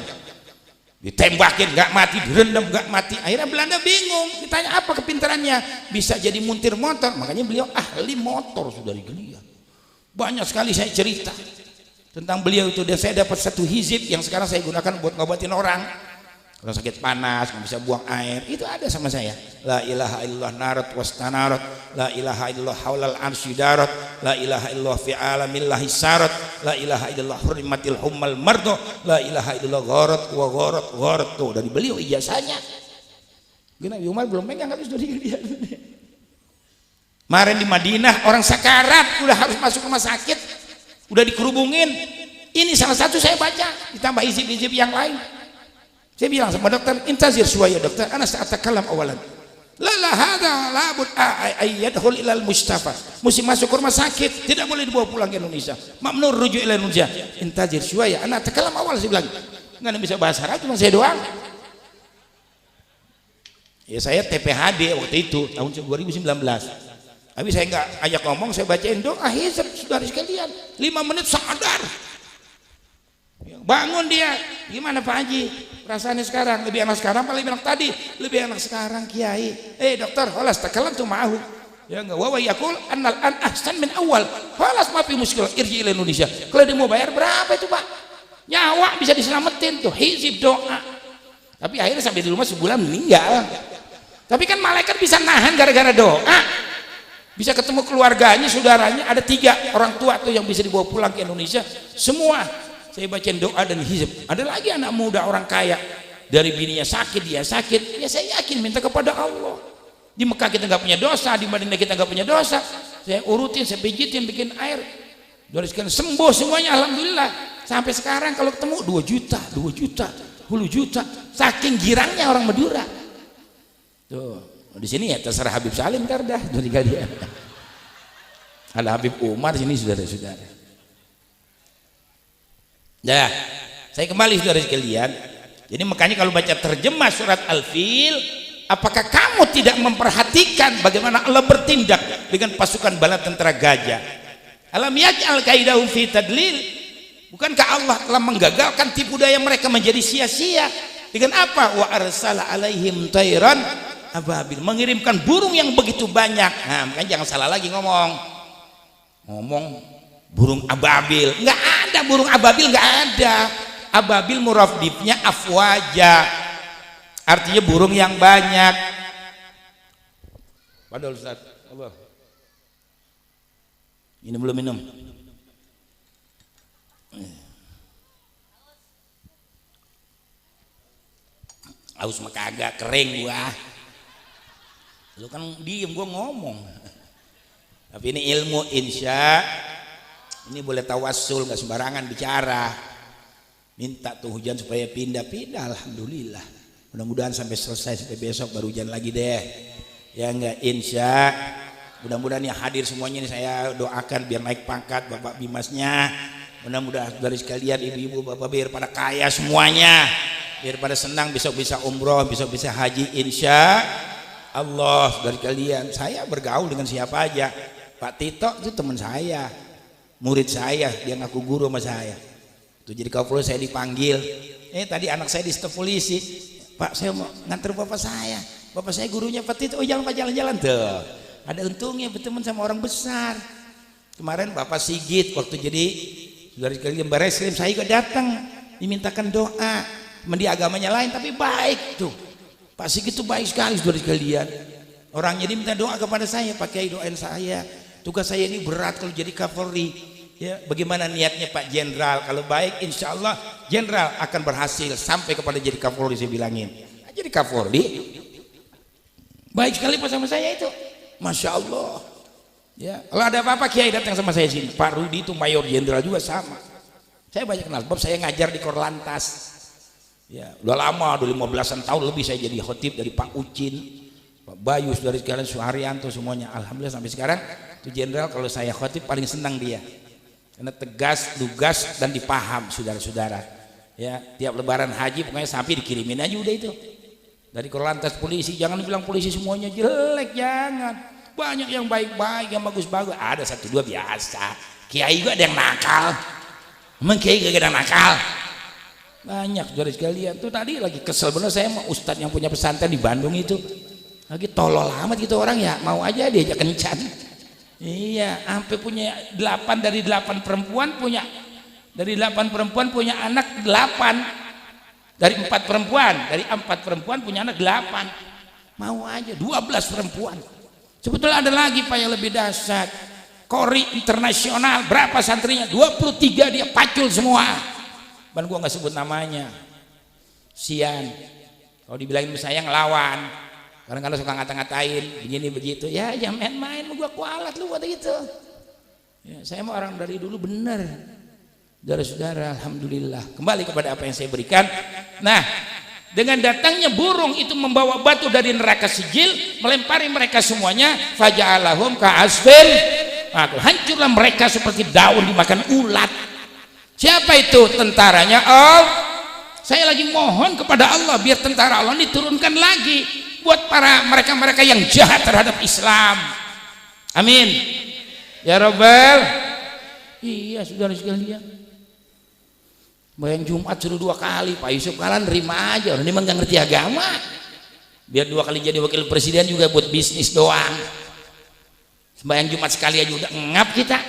Ditembakin nggak mati, direndam nggak mati. Akhirnya Belanda bingung, ditanya apa kepintarannya, bisa jadi muntir motor. Makanya beliau ahli motor saudara sekalian. Banyak sekali saya cerita tentang beliau itu, dan saya dapat satu hizib yang sekarang saya gunakan buat ngobatin orang kalau sakit panas nggak bisa buang air, itu ada sama saya. La ilaha illallah narat wastanarat, la ilaha illallah haulal arsy darat, la ilaha illallah fi alamillahi sarat, la ilaha illallah hurrimatil hummal mardo, la ilaha illallah gharat wa gharat gharat. Tuh dari beliau ijazahnya. Gini Umar belum pegang habis dari dia. Kemarin di Madinah orang sakarat udah harus masuk rumah sakit, udah dikerubungin. Ini salah satu saya baca, ditambah hizib-hizib yang lain. Saya bilang sama dokter, intazir suaya dokter, ana sa'atakalam awalan. La hadza la bud ayyadhul ilal mustafa. Mesti masuk ke rumah sakit, tidak boleh dibawa pulang ke Indonesia. Mamnur rujuk ila Indonesia. Intazir suaya, ana takalam awal, saya bilang. Enggak bisa bahasa Arab, cuma saya doang. Ya saya TPHD waktu itu tahun 2019. Tapi saya enggak ajak ngomong, saya bacain doa hizab saudara sekalian. 5 menit sadar. Bangun dia. Gimana Pak Haji? Perasaannya sekarang lebih enak sekarang apa lebih enak tadi? Lebih enak sekarang Kiai. Dokter, holas takalam tuh ma'ahu. Ya enggak, wa yaqul annal an ahsan min awal. Holas ma fi muskil irji ila Indonesia. Kalau dia mau bayar berapa itu Pak? Nyawa bisa diselamatin tuh, hizib doa. Tapi akhirnya sampai di rumah sebulan meninggal. Tapi kan malaikat bisa nahan gara-gara doa. Bisa ketemu keluarganya, saudaranya, ada 3 orang tua tuh yang bisa dibawa pulang ke Indonesia. Semua saya bacain doa dan hizib. Ada lagi anak muda orang kaya, dari bininya sakit, dia sakit, ya saya yakin minta kepada Allah. Di Mekah kita nggak punya dosa, di Madinah kita nggak punya dosa. Saya urutin, saya pijitin, bikin air. Dari sekian sembuh semuanya, alhamdulillah. Sampai sekarang kalau ketemu 2 juta, 2 juta, 10 juta, saking girangnya orang Madura. Tuh, di sini ya terserah Habib Salim kardah dari kalian. Ada Habib Umar sini saudara-saudara. Ya, saya kembali saudara sekalian. Jadi makanya kalau baca terjemah surat Al-Fil, apakah kamu tidak memperhatikan bagaimana Allah bertindak dengan pasukan bala tentara gajah? Alam yaj'al kaidahum fi tadlil. Bukankah Allah telah menggagalkan tipu daya mereka menjadi sia-sia? Dengan apa? Wa arsala alaihim tayran ababil, mengirimkan burung yang begitu banyak. Nah, makanya jangan salah lagi ngomong burung ababil. Nggak ada burung ababil, nggak ada. Ababil murafdifnya afwaja, artinya burung yang banyak. Padahal Ustaz, Allah. Ini belum minum. Aus mah kagak, kering gua. Lu kan diem, gua ngomong. Tapi ini ilmu, insya ini boleh tawassul, nggak sembarangan bicara. Minta tuh hujan supaya pindah-pindah. Alhamdulillah, mudah-mudahan sampai selesai, sampai besok baru hujan lagi deh. Ya enggak, insya mudah-mudahan yang hadir semuanya ini saya doakan biar naik pangkat Bapak Bimasnya. Mudah-mudahan dari sekalian ibu-ibu bapak biar pada kaya semuanya, biar pada senang, besok bisa umroh, besok bisa haji insya Allah. Dari kalian saya bergaul dengan siapa aja. Pak Tito itu teman saya, murid saya, dia ngaku guru sama saya. Itu jadi kapolri saya dipanggil. Tadi anak saya di staf polisi. Pak, saya mau nganter bapak saya. Bapak saya gurunya Pak Tito. Oh, jangan Pak, jalan-jalan tuh. Ada untungnya berteman sama orang besar. Kemarin Bapak Sigit waktu jadi dari kalian Bareslim, saya juga datang dimintakan doa. Mendi agamanya lain tapi baik tuh. Pak Sigit itu baik sekali dari kalian. Orangnya dia minta doa kepada saya, Pak Kiai doain saya. Tugas saya ini berat kalau jadi Kapolri. Ya, bagaimana niatnya Pak Jenderal? Kalau baik, insya Allah Jenderal akan berhasil sampai kepada jadi Kapolri. Saya bilangin, jadi Kapolri baik sekali Pak sama saya itu, masya Allah. Ya, kalau ada apa-apa Kiai datang sama saya sini. Pak Rudi itu Mayor Jenderal juga sama. Saya banyak kenal, sebab saya ngajar di Korlantas. Ya, udah lama, udah 15-an tahun lebih saya jadi khotib dari Pak Ucin, Pak Bayu, dari sekalian Suharyanto semuanya. Alhamdulillah sampai sekarang itu Jenderal kalau saya khotib paling senang dia. Karena tegas, lugas dan dipaham saudara-saudara. Ya, tiap lebaran haji pokoknya sapi dikirimin aja udah itu. Dari Korlantas polisi, jangan bilang polisi semuanya jelek, jangan. Banyak yang baik-baik, yang bagus-bagus. Ada satu dua biasa. Kiai juga ada yang nakal. Emang Kiai gak ada nakal? Banyak saudara sekalian. Tuh tadi lagi kesel bener saya sama ustadz yang punya pesantren di Bandung itu. Lagi tolol amat gitu orang ya, mau aja diajak kencan. Iya, sampai punya 8 dari 8 perempuan punya, dari 8 perempuan punya anak 8, dari 4 perempuan, dari 4 perempuan punya anak 8. Mau aja 12 perempuan. Sebetulnya ada lagi Pak yang lebih dahsyat. Kori internasional, berapa santrinya? 23 dia pacul semua. Ban gua nggak sebut namanya. Sian. Kalau dibilangin saya ngelawan. Kadang-kadang suka ngata-ngatain begini begitu. Ya jangan main-main, gua kualat lu kata gitu. Ya, saya mau orang dari dulu bener. Saudara-saudara, alhamdulillah. Kembali kepada apa yang saya berikan. Nah, dengan datangnya burung itu membawa batu dari neraka sijil, melempari mereka semuanya. Faja'alahum ka'asfin. Hancurlah mereka seperti daun dimakan ulat. Siapa itu tentaranya? Oh, saya lagi mohon kepada Allah biar tentara Allah diturunkan lagi buat para mereka-mereka yang jahat terhadap Islam. Amin ya Rabbal. Iya saudara sekalian, bayang Jumat suruh 2 kali. Pak Yusuf kalian terima aja, orang ini memang gak ngerti agama. Biar 2 kali jadi wakil presiden juga buat bisnis doang. Bayang Jumat sekali aja udah ngap kita.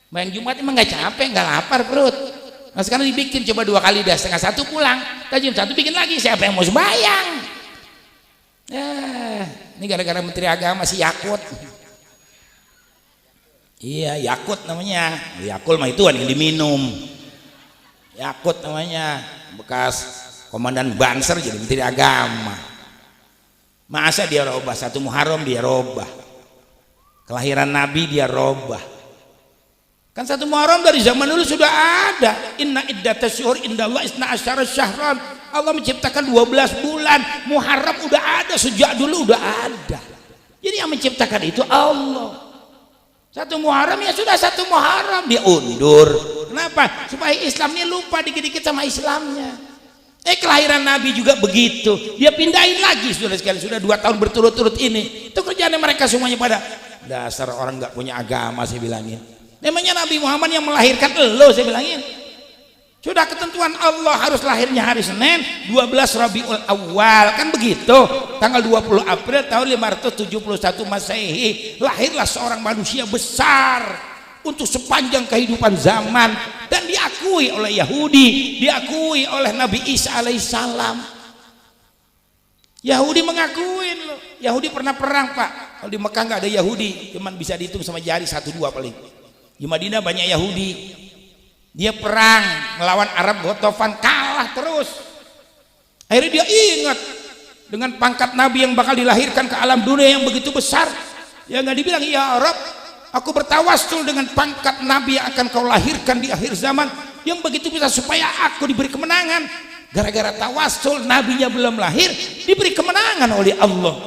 Bayang Jumat emang gak capek, gak lapar perut. Nah sekarang dibikin coba 2 kali dah, 12:30 pulang, jam 1 bikin lagi. Siapa yang mau sembahyang? Ini gara-gara Menteri Agama si Yakut. Iya Yakut namanya. Yakul mah itu yang diminum. Yakut namanya, bekas komandan Banser jadi Menteri Agama. Masa dia robah 1 Muharram, dia robah kelahiran Nabi, dia robah. Kan 1 Muharram dari zaman dulu sudah ada. Inna iddatas syuhur indallah isna asyara syahran. Allah menciptakan 12 bulan. Muharram udah ada sejak dulu, udah ada. Jadi yang menciptakan itu Allah. 1 Muharram ya sudah 1 Muharram, dia undur. Kenapa? Supaya Islamnya lupa dikit-dikit sama Islamnya. Kelahiran Nabi juga begitu. Dia pindahin lagi sudah sekali, sudah 2 tahun berturut-turut ini. Itu kerjaan mereka semuanya pada dasar orang nggak punya agama, saya bilangin. Namanya Nabi Muhammad yang melahirkan lo, saya bilangin. Sudah ketentuan Allah harus lahirnya hari Senin 12 Rabiul Awal, kan begitu. Tanggal 20 April tahun 571 Masehi lahirlah seorang manusia besar untuk sepanjang kehidupan zaman, dan diakui oleh Yahudi, diakui oleh Nabi Isa alaihissalam. Yahudi mengakuin loh. Yahudi pernah perang, Pak. Kalau di Mekah nggak ada Yahudi, cuman bisa dihitung sama jari 1-2 paling. Di Madinah banyak Yahudi. Dia perang melawan Arab Ghatafan, kalah terus. Akhirnya dia ingat dengan pangkat Nabi yang bakal dilahirkan ke alam dunia yang begitu besar. Ya nggak dibilang, ya Arab, aku bertawassul dengan pangkat Nabi yang akan kau lahirkan di akhir zaman yang begitu besar supaya aku diberi kemenangan. Gara-gara tawassul, nabinya belum lahir, diberi kemenangan oleh Allah.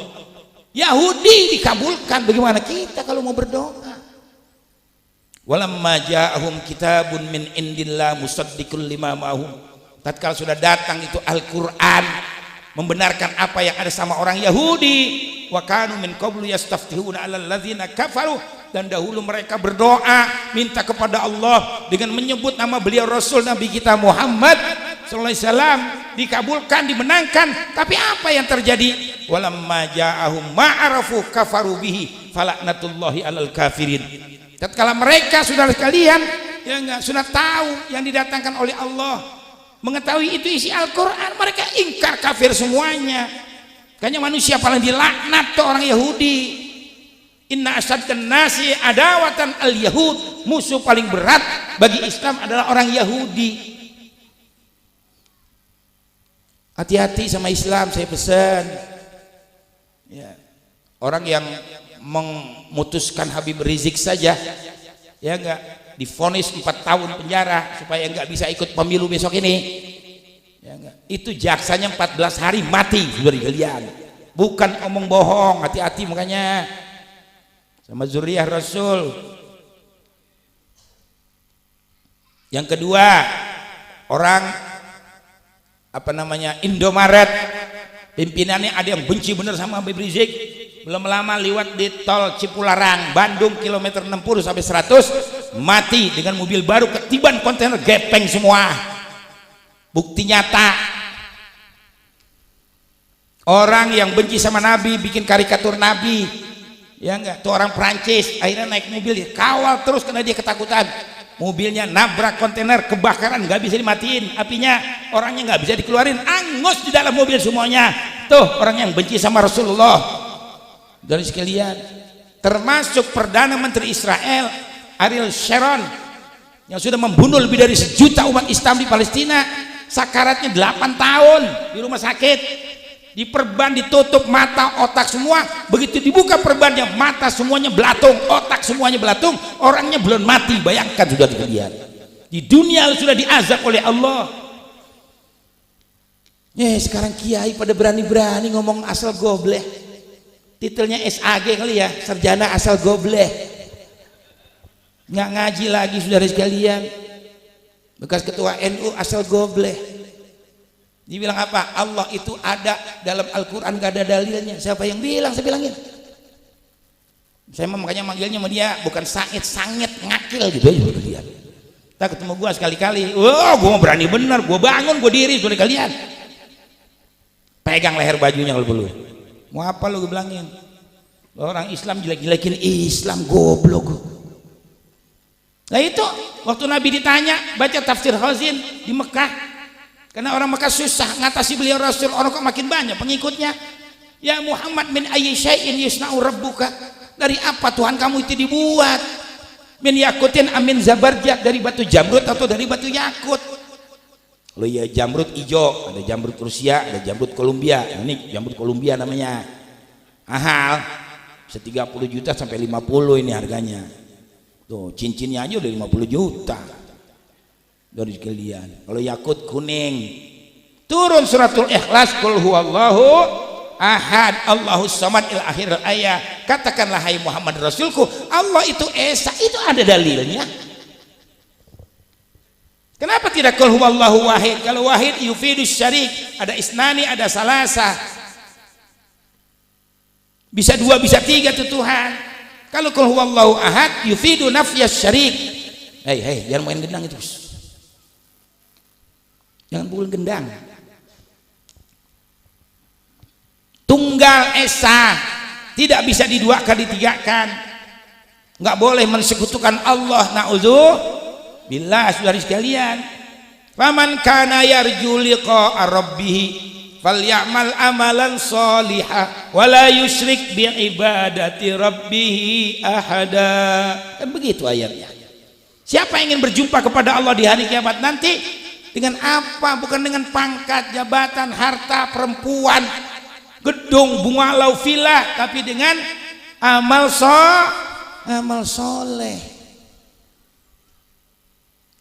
Yahudi dikabulkan. Bagaimana kita kalau mau berdoa? Walamma ja'ahum kitabun min indillah musaddiqul lima ma'hum. Tatkala sudah datang itu Al-Qur'an membenarkan apa yang ada sama orang Yahudi. Wa kanu min qablu yastaftihuna 'alal ladzina kafaru, dan dahulu mereka berdoa minta kepada Allah dengan menyebut nama beliau Rasul Nabi kita Muhammad sallallahu alaihi wasallam, dikabulkan, dimenangkan. Tapi apa yang terjadi? Walamma ja'ahum ma'arafu kafaru bihi falaknatullahi 'alal kafirin. Tatkala mereka, saudara sekalian, ya enggak, sudah tahu yang didatangkan oleh Allah, mengetahui itu isi Al-Quran, mereka ingkar, kafir semuanya. Kayaknya manusia paling dilaknat tuh orang Yahudi. Inna asaddan nasi adawatan al-yahud, musuh paling berat bagi Islam adalah orang Yahudi. Hati-hati sama Islam, saya pesan ya. Orang yang memutuskan Habib Rizik saja, ya enggak, divonis 4 tahun penjara supaya enggak bisa ikut pemilu besok ini, ya enggak, itu jaksanya 14 hari mati, saudara kalian, bukan omong bohong. Hati-hati makanya sama zuriyah Rasul. Yang kedua, orang apa namanya, Indomaret, pimpinannya ada yang benci bener sama Habib Rizik. Belum lama lewat di tol Cipularang Bandung kilometer 60 sampai 100 mati dengan mobil baru ketiban kontainer gepeng semua. Bukti nyata. Orang yang benci sama Nabi bikin karikatur Nabi, ya enggak, tuh orang Prancis akhirnya naik mobil kawal terus karena dia ketakutan. Mobilnya nabrak kontainer, kebakaran, nggak bisa dimatiin apinya, orangnya nggak bisa dikeluarin, angus di dalam mobil semuanya. Tuh orang yang benci sama Rasulullah. Dari sekalian, termasuk Perdana Menteri Israel Ariel Sharon yang sudah membunuh lebih dari 1 juta umat Islam di Palestina, sakaratnya 8 tahun di rumah sakit, diperban, ditutup mata, otak semua. Begitu dibuka perbannya, mata semuanya belatung, otak semuanya belatung, orangnya belum mati. Bayangkan sudah sekalian, di dunia sudah diazab oleh Allah. Sekarang kiai pada berani-berani ngomong asal gobleh. Titelnya SAG kali ya, sarjana asal gobleh. Nggak ngaji lagi saudara sekalian. Bekas ketua NU asal gobleh. Dibilang apa? Allah itu ada dalam Al-Quran, gak ada dalilnya. Siapa yang bilang? Saya bilangin. Saya makanya manggilnya sama dia bukan sangit ngakil gitu aja dia. Tak ketemu gua sekali-kali, gua mau berani bener, gua bangun, gua diri saudara kalian. Pegang leher bajunya kalau perlu. Mau apa lo gue bilangin? Orang Islam jelek-jelekin Islam, goblok. Nah itu waktu Nabi ditanya, baca tafsir Khazin di Mekah, karena orang Mekah susah ngatasi beliau Rasul, orang kok makin banyak pengikutnya. Ya Muhammad, min ayyi syai'in yusna'u rabbuka, dari apa Tuhan kamu itu dibuat? Min yakutin amin zabarjad, dari batu jamrud atau dari batu yakut? Lo ya jamrud hijau, ada jamrud Rusia, ada jamrud Kolombia. Ini jamrud Kolombia namanya. Mahal, bisa 30 juta sampai 50 ini harganya. Tuh cincinnya aja udah 50 juta. Dari sekalian. Kalau yakut kuning, turun suratul Ikhlas, qul huwallahu ahad, Allahus samad ila akhir ayat. Katakanlah hai Muhammad Rasulku, Allah itu esa, itu ada dalilnya. Kenapa tidak qul huwallahu wahid? Kalau wahid yufidus syarik, ada isnani, ada salasa, bisa 2 bisa 3 tuh Tuhan. Kalau qul huwallahu ahad yufidu nafyas syarik. Hei jangan main gendang itu. Jangan pukul gendang. Tunggal esa, tidak bisa diduakan, ditigakan. Enggak boleh mensekutukan Allah. Na'udzubillah, saudara sekalian. Faman kana yarju liqa'a rabbih falyamal amalan sholiha wala yusyrik bi ibadati rabbih ahada. Kan begitu ayatnya. Siapa yang ingin berjumpa kepada Allah di hari kiamat nanti, dengan apa? Bukan dengan pangkat, jabatan, harta, perempuan, gedung, bungalau, villa, tapi dengan amal soleh.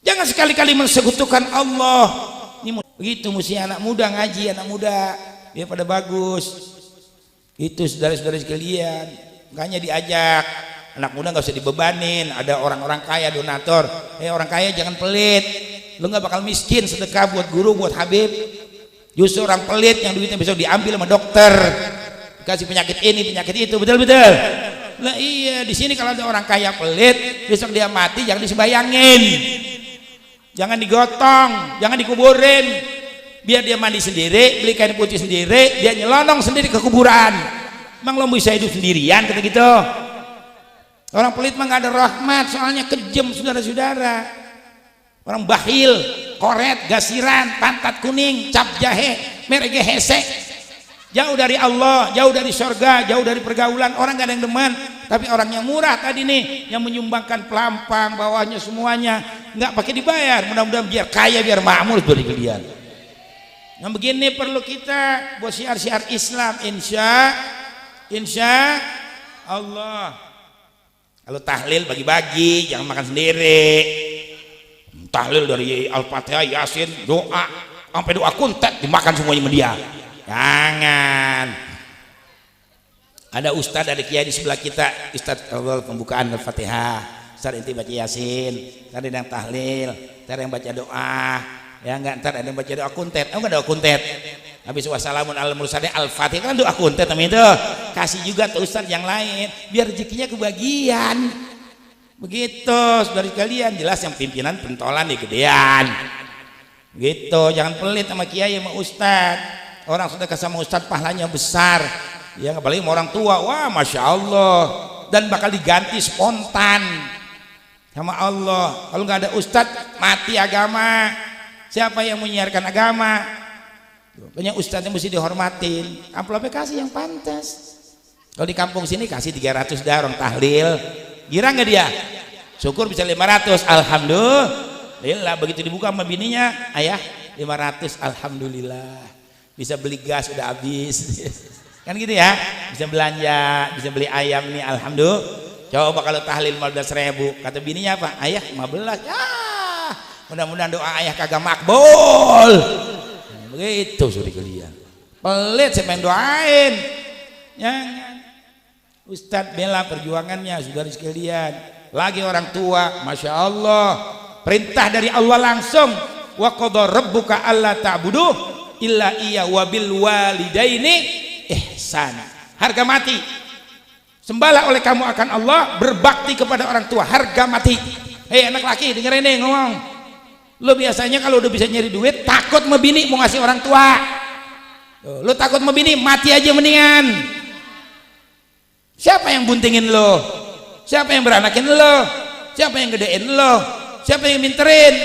Jangan sekali-kali mensekutukan Allah. Ini begitu mesti anak muda ngaji, anak muda dia pada bagus. Itu saudara-saudara sekalian, makanya diajak. Anak muda nggak usah dibebanin. Ada orang-orang kaya donator. Orang kaya jangan pelit. Lu nggak bakal miskin sedekah buat guru, buat Habib. Justru orang pelit yang duitnya besok diambil sama dokter, kasih penyakit ini, penyakit itu. Betul-betul. Lah iya, di sini kalau ada orang kaya pelit, besok dia mati jangan disebayangin. Jangan digotong, jangan dikuburin. Biar dia mandi sendiri, beli kain putih sendiri, dia nyelonong sendiri ke kuburan. Emang lo bisa hidup sendirian kata gitu? Orang pelit mah gak ada rahmat, soalnya kejam saudara-saudara. Orang bakhil, koret, gasiran, pantat kuning, cap jahe, merege hese, jauh dari Allah, jauh dari surga, jauh dari pergaulan. Orang gak ada yang demen. Tapi orang yang murah tadi nih, yang menyumbangkan pelampang bawahnya semuanya nggak pakai dibayar, mudah-mudahan biar kaya, biar makmur dari kalian. Yang begini perlu kita buat syiar-syiar Islam. Insya Allah. Kalau tahlil bagi-bagi, jangan makan sendiri. Tahlil dari Al-Fatihah, Yasin, doa, sampai doa kuntet dimakan semuanya sama dia. Jangan. Ada ustadz, ada kiai di sebelah kita, ustadz awal pembukaan Al-Fatihah, ustadz inti baca Yasin, tadi yang tahlil, ntar yang baca doa, ya enggak, ntar ada yang baca doa kuntet. Enggak ada doa kuntet. Habis wassalamun ala mursalin Al-Fatihah kan doa kuntet namanya itu. Kasih juga ke ustadz yang lain biar rezekinya kebagian. Begitu saudara sekalian. Jelas yang pimpinan pentolan di gedean. Gitu, jangan pelit sama kiai sama ustadz. Orang sudah sama ustadz pahalanya besar. Ya apalagi sama orang tua, wah masya Allah, dan bakal diganti spontan sama Allah. Kalau nggak ada ustadz mati agama. Siapa yang menyiarkan agama? Banyak ustadznya mesti dihormatin. Amplopnya kasih yang pantas. Kalau di kampung sini kasih 300 dah orang tahlil, girang nggak dia? Syukur bisa 500, alhamdulillah. Begitu dibuka sama bininya, ayah 500, alhamdulillah. Bisa beli gas udah habis. Kan gitu ya, bisa belanja, bisa beli ayam nih, alhamdulillah. Coba kalau tahlil 15.000, kata bininya apa? Ayah 15, ya mudah-mudahan doa ayah kagak makbul. Nah, begitu suri kalian. Pelit siapa yang doain? Jangan. Ustadz bela perjuangannya saudara sekalian. Lagi orang tua, masya Allah, perintah dari Allah langsung. Wa qadha rabbuka alla ta'budu illa iya wa bil walidaini ihsana. Harga mati. Sembahlah oleh kamu akan Allah, berbakti kepada orang tua, harga mati. Hei anak laki, denger ini ngomong. Lo biasanya kalau udah bisa nyari duit takut sama bini mau ngasih orang tua. Lo takut sama bini, mati aja mendingan. Siapa yang buntingin lo? Siapa yang beranakin lo? Siapa yang gedein lo? Siapa yang minterin?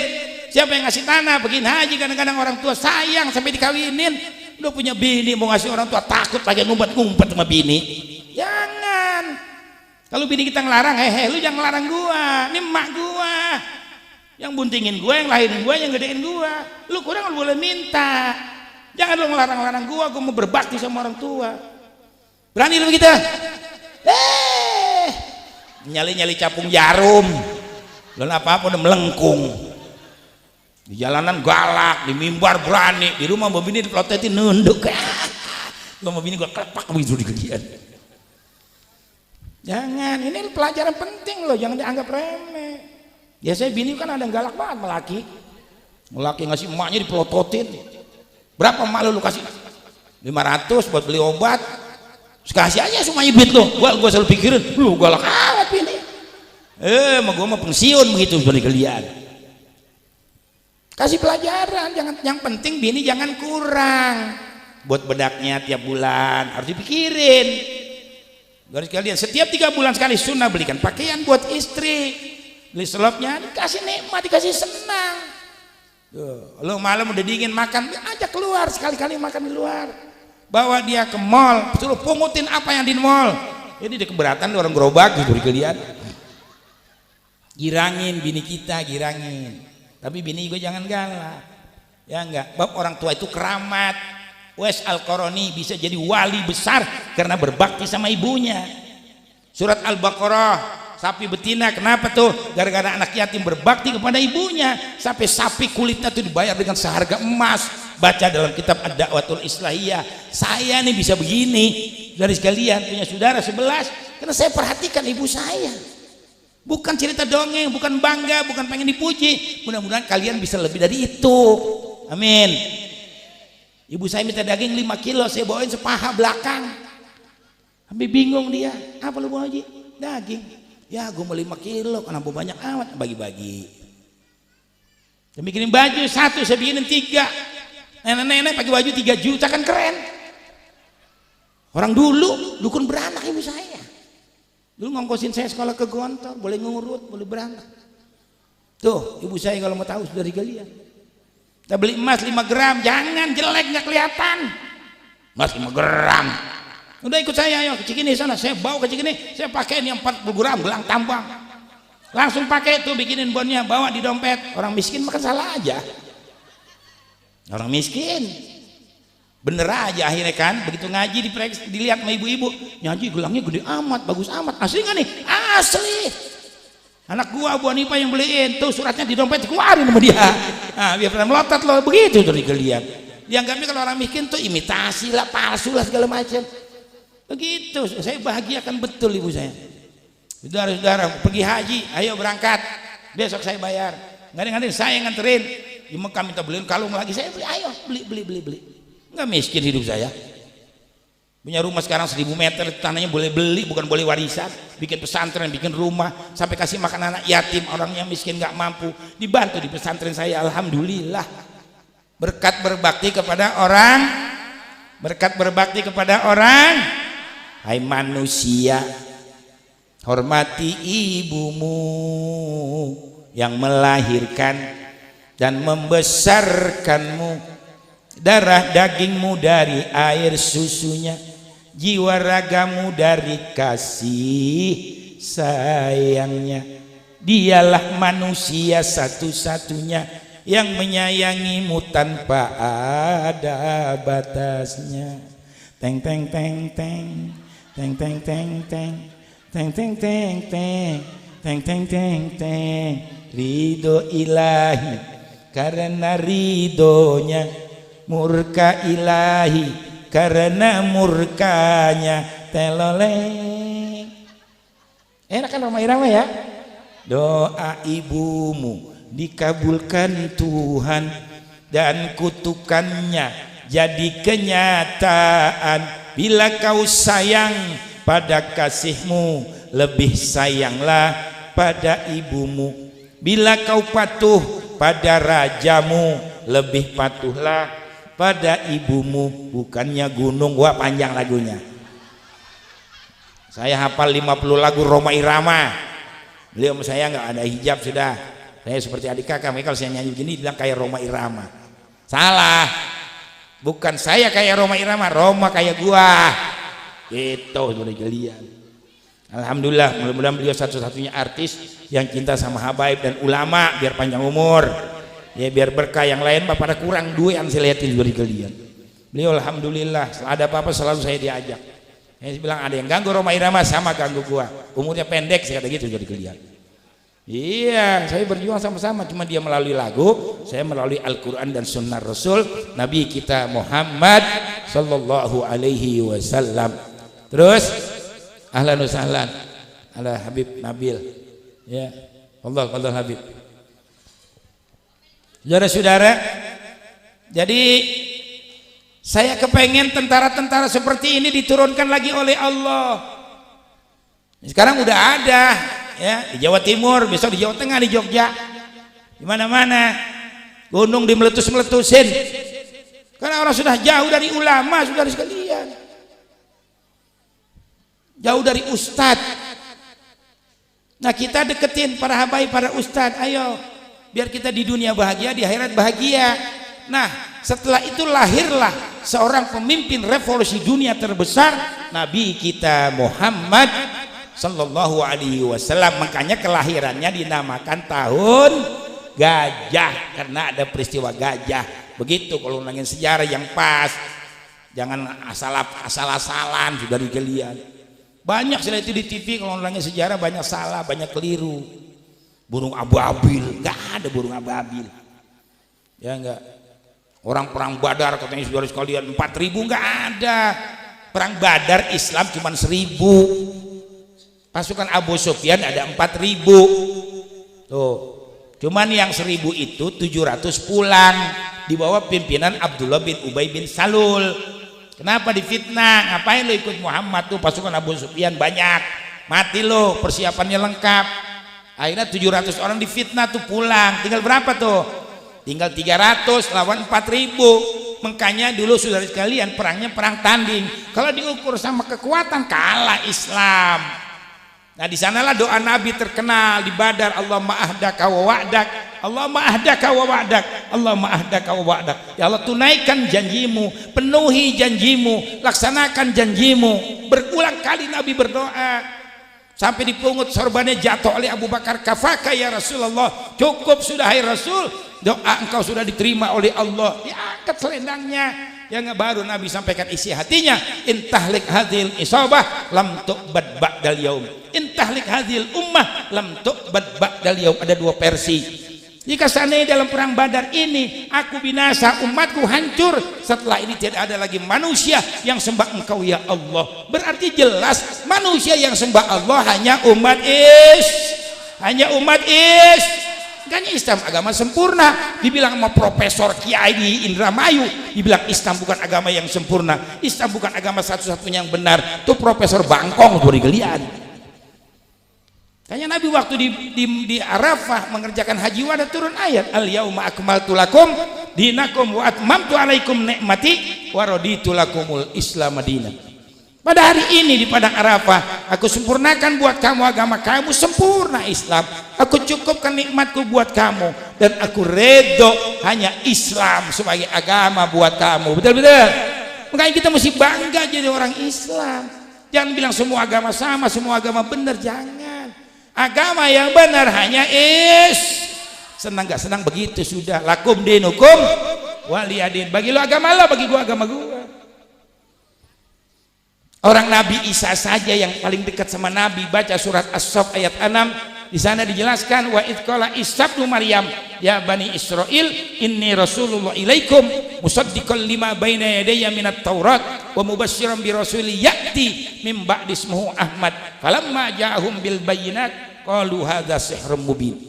Siapa yang ngasih tanah? Begini haji kadang-kadang orang tua sayang sampai dikawinin. Udah punya bini mau ngasih orang tua takut lagi ngumpet-ngumpet sama bini. Jangan. Kalau bini kita ngelarang, hehe, lu jangan ngelarang gua. Ini emak gua. Yang buntingin gua, yang lahirin gua, yang gedein gua. Lu kurang lu boleh minta. Jangan lu ngelarang-larang gua mau berbakti sama orang tua. Berani lu kita? Nyali-nyali capung jarum. Lu apa-apa udah melengkung. Di jalanan galak, di mimbar berani, di rumah mbak bini dipelotetin nunduk. Mbak bini gua kelepak begitu di kejadian. Jangan, ini pelajaran penting loh, jangan dianggap remeh. Biasanya bini kan ada yang galak banget melaki. Melaki ngasih emaknya dipelototin. Berapa emak lu kasih? 500 buat beli obat. Kasih aja semuanya duit lo. Gua selalu pikirin, lu galak amat bini. Gua mah pensiun begitu dari kalian. Kasih pelajaran, jangan, yang penting bini jangan kurang. Buat bedaknya tiap bulan harus dipikirin. Garis kalian setiap 3 bulan sekali sunnah belikan pakaian buat istri. Beli selopnya, dikasih nikmat, dikasih senang. Lo malam udah dingin makan, ajak keluar sekali-kali makan di luar. Bawa dia ke mall, suruh pungutin apa yang di mall. Jadi dia keberatan orang gerobak gitu kalian. Girangin bini kita, girangin. Tapi bini gue jangan galak, ya enggak. Bab orang tua itu keramat. Wes Al-Qarani bisa jadi wali besar karena berbakti sama ibunya. Surat Al-Baqarah, sapi betina kenapa tuh? Gara-gara anak yatim berbakti kepada ibunya, sampai sapi kulitnya tuh dibayar dengan seharga emas. Baca dalam kitab Ad-Da'watul Islahiyah. Saya nih bisa begini dari sekalian, punya saudara 11 karena saya perhatikan ibu saya. Bukan cerita dongeng, bukan bangga, bukan pengen dipuji. Mudah-mudahan kalian bisa lebih dari itu. Amin. Ibu saya minta daging 5 kilo, saya bawain sepaha belakang. Sampai bingung dia, apa lu bawa Haji? Daging. Ya gue mau 5 kilo, kenapa banyak amat? Bagi-bagi. Saya bikinin baju 1, saya bikinin 3. Nenek-nenek pakai baju 3 juta kan keren. Orang dulu dukun beranak ibu saya. Dulu ngongkosin saya sekolah ke Gontor, boleh ngurut, boleh beranak. Tuh ibu saya kalau mau tahu sudah dari kalian. Kita beli emas 5 gram, jangan jelek nggak kelihatan. Emas 5 gram. Udah ikut saya, ayo ke Cikini sana. Saya bawa ke Cikini, saya pakai ini 40 gram gelang tambang. Langsung pakai tuh bikinin bonnya, bawa di dompet. Orang miskin makan salah aja. Orang miskin. Bener aja akhirnya kan, begitu ngaji dilihat sama ibu-ibu, ngaji gelangnya gede amat, bagus amat, asli nggak nih? Asli. Anak gua Bu Hanifah yang beliin, tuh suratnya di dompet keluarin sama dia. Nah, biar pernah melotot loh, begitu tuh dilihat. Dianggapnya kalau orang miskin tuh imitasi lah, palsu lah segala macam. Begitu, saya bahagiakan betul ibu saya. Saudara-saudara pergi haji, ayo berangkat, besok saya bayar. Nggak ada saya yang nganterin. Di Mekah minta beliin kalung lagi, saya beli, ayo beli. Nggak miskin hidup saya. Punya rumah sekarang 1000 meter, tanahnya boleh beli, bukan boleh warisan. Bikin pesantren, bikin rumah, sampai kasih makan anak yatim, orang yang miskin nggak mampu, dibantu di pesantren saya. Alhamdulillah. Berkat berbakti kepada orang, berkat berbakti kepada orang. Hai manusia, hormati ibumu yang melahirkan dan membesarkanmu. Darah dagingmu dari air susunya, jiwa ragamu dari kasih sayangnya. Dialah manusia satu-satunya yang menyayangimu tanpa ada batasnya. Teng teng teng teng teng teng teng teng teng teng teng teng teng teng teng teng. Ridho ilahi karena ridhonya, murka ilahi karena murkanya. Teloleng. Enak kan Roma Irama ya? Doa ibumu dikabulkan Tuhan dan kutukannya jadi kenyataan. Bila kau sayang pada kasihmu, lebih sayanglah pada ibumu. Bila kau patuh pada rajamu, lebih patuhlah pada ibumu. Bukannya gunung, wah panjang lagunya. Saya hafal 50 lagu Roma Irama. Beliau sama saya nggak ada hijab sudah. Saya seperti adik kakak, kalau saya nyanyi begini bilang kayak Roma Irama. Salah. Bukan saya kayak Roma Irama, Roma kayak gua. Gitu sudah kalian. Alhamdulillah, mudah-mudahan beliau satu-satunya artis yang cinta sama habaib dan ulama biar panjang umur. Ya biar berkah, yang lain mah pada kurang duit yang saya lihatin dari kalian. Beliau alhamdulillah ada apa-apa selalu saya diajak. Saya bilang ada yang ganggu Roma Irama sama ganggu gua. Umurnya pendek saya kata gitu dari kalian. Iya, saya berjuang sama-sama, cuma dia melalui lagu, saya melalui Al-Qur'an dan sunnah Rasul Nabi kita Muhammad sallallahu alaihi wasallam. Terus ahlan wa sahlan ala Habib Nabil. Ya. Allah Habib. Saudara-saudara, jadi saya kepengen tentara-tentara seperti ini diturunkan lagi oleh Allah. Sekarang udah ada ya di Jawa Timur, besok di Jawa Tengah, di Jogja, di mana-mana. gunung dimeletus-meletusin. Karena orang sudah jauh dari ulama, saudara sekalian. Jauh dari ustadz. Nah, kita deketin para habaib, para ustadz, ayo biar kita di dunia bahagia, di akhirat bahagia. Nah, setelah itu lahirlah seorang pemimpin revolusi dunia terbesar, Nabi kita Muhammad sallallahu alaihi wasallam. Makanya kelahirannya dinamakan tahun gajah, karena ada peristiwa gajah. Begitu kalau nangin sejarah yang pas, jangan asal-asalan sudah dikelian. Banyak selain itu di TV kalau nangin sejarah banyak salah, banyak keliru. Burung ababil, nggak ada burung ababil. Ya enggak. Orang perang Badar katanya saudara sekalian 4.000, nggak ada. Perang Badar Islam cuma 1.000. Pasukan Abu Sufyan ada 4.000. Tuh. Cuman yang 1.000 itu 700 pulang di bawah pimpinan Abdullah bin Ubay bin Salul. Kenapa difitnah? Ngapain lo ikut Muhammad? Tuh pasukan Abu Sufyan banyak, mati lo, persiapannya lengkap. Akhirnya 700 orang difitnah tuh pulang. Tinggal berapa tuh? Tinggal 300 lawan 4.000. Makanya dulu saudara sekalian perangnya perang tanding. Kalau diukur sama kekuatan kalah Islam. Nah, di sanalah doa Nabi terkenal di Badar, Allahumma ahdaka wa wa'dak, Allahumma ahdaka wa wa'dak, Allahumma ahdaka wa wa'dak. Ya Allah, tunaikan janjimu, penuhi janjimu, laksanakan janjimu. Berulang kali Nabi berdoa sampai dipungut sorbannya jatuh oleh Abu Bakar. Kafaka ya Rasulullah, cukup sudah hai Rasul, doa engkau sudah diterima oleh Allah. Diangkat selendangnya. Yang baru Nabi sampaikan isi hatinya, intahlik hadhil isabah lam tu'bad ba'dal yaum, intahlik hadhil ummah lam tu'bad ba'dal yaum. Ada dua versi. Jika seandainya dalam perang Badar ini aku binasa, umatku hancur, setelah ini tidak ada lagi manusia yang sembah engkau ya Allah. Berarti jelas manusia yang sembah Allah hanya umat hanya umat kan Islam agama sempurna. Dibilang sama Profesor Kiai di Indramayu, dibilang Islam bukan agama yang sempurna, Islam bukan agama satu-satunya yang benar. Itu Profesor Bangkong tuh digelian. Kayaknya Nabi waktu di Arafah mengerjakan haji wada turun ayat al yauma akmaltu lakum dinakum wa atmamtu alaikum nikmati wa raditu lakumul Islam madinah. Pada hari ini di padang Arafah aku sempurnakan buat kamu agama kamu, sempurna Islam. Aku cukupkan nikmatku buat kamu dan aku redho hanya Islam sebagai agama buat kamu. Betul-betul. Makanya kita mesti bangga jadi orang Islam. Jangan bilang semua agama sama, semua agama benar, jangan. Agama yang benar hanya senang gak senang begitu sudah. Lakum dinukum waliyadin. Bagi lo agama lo, bagi gua agama gua. Orang Nabi Isa saja yang paling dekat sama Nabi, baca surat As-Saff ayat 6. Di sana dijelaskan wa id qala Isa ibnu Maryam ya bani Israil inni rasulullah ilaikum musaddiqan lima baina yadayya minat Taurat wa mubasysyiran bi rasulin ya'ti min ba'di ismuhu Ahmad falamma ja'ahum bil bayyinat qalu hadza sihrun mubin.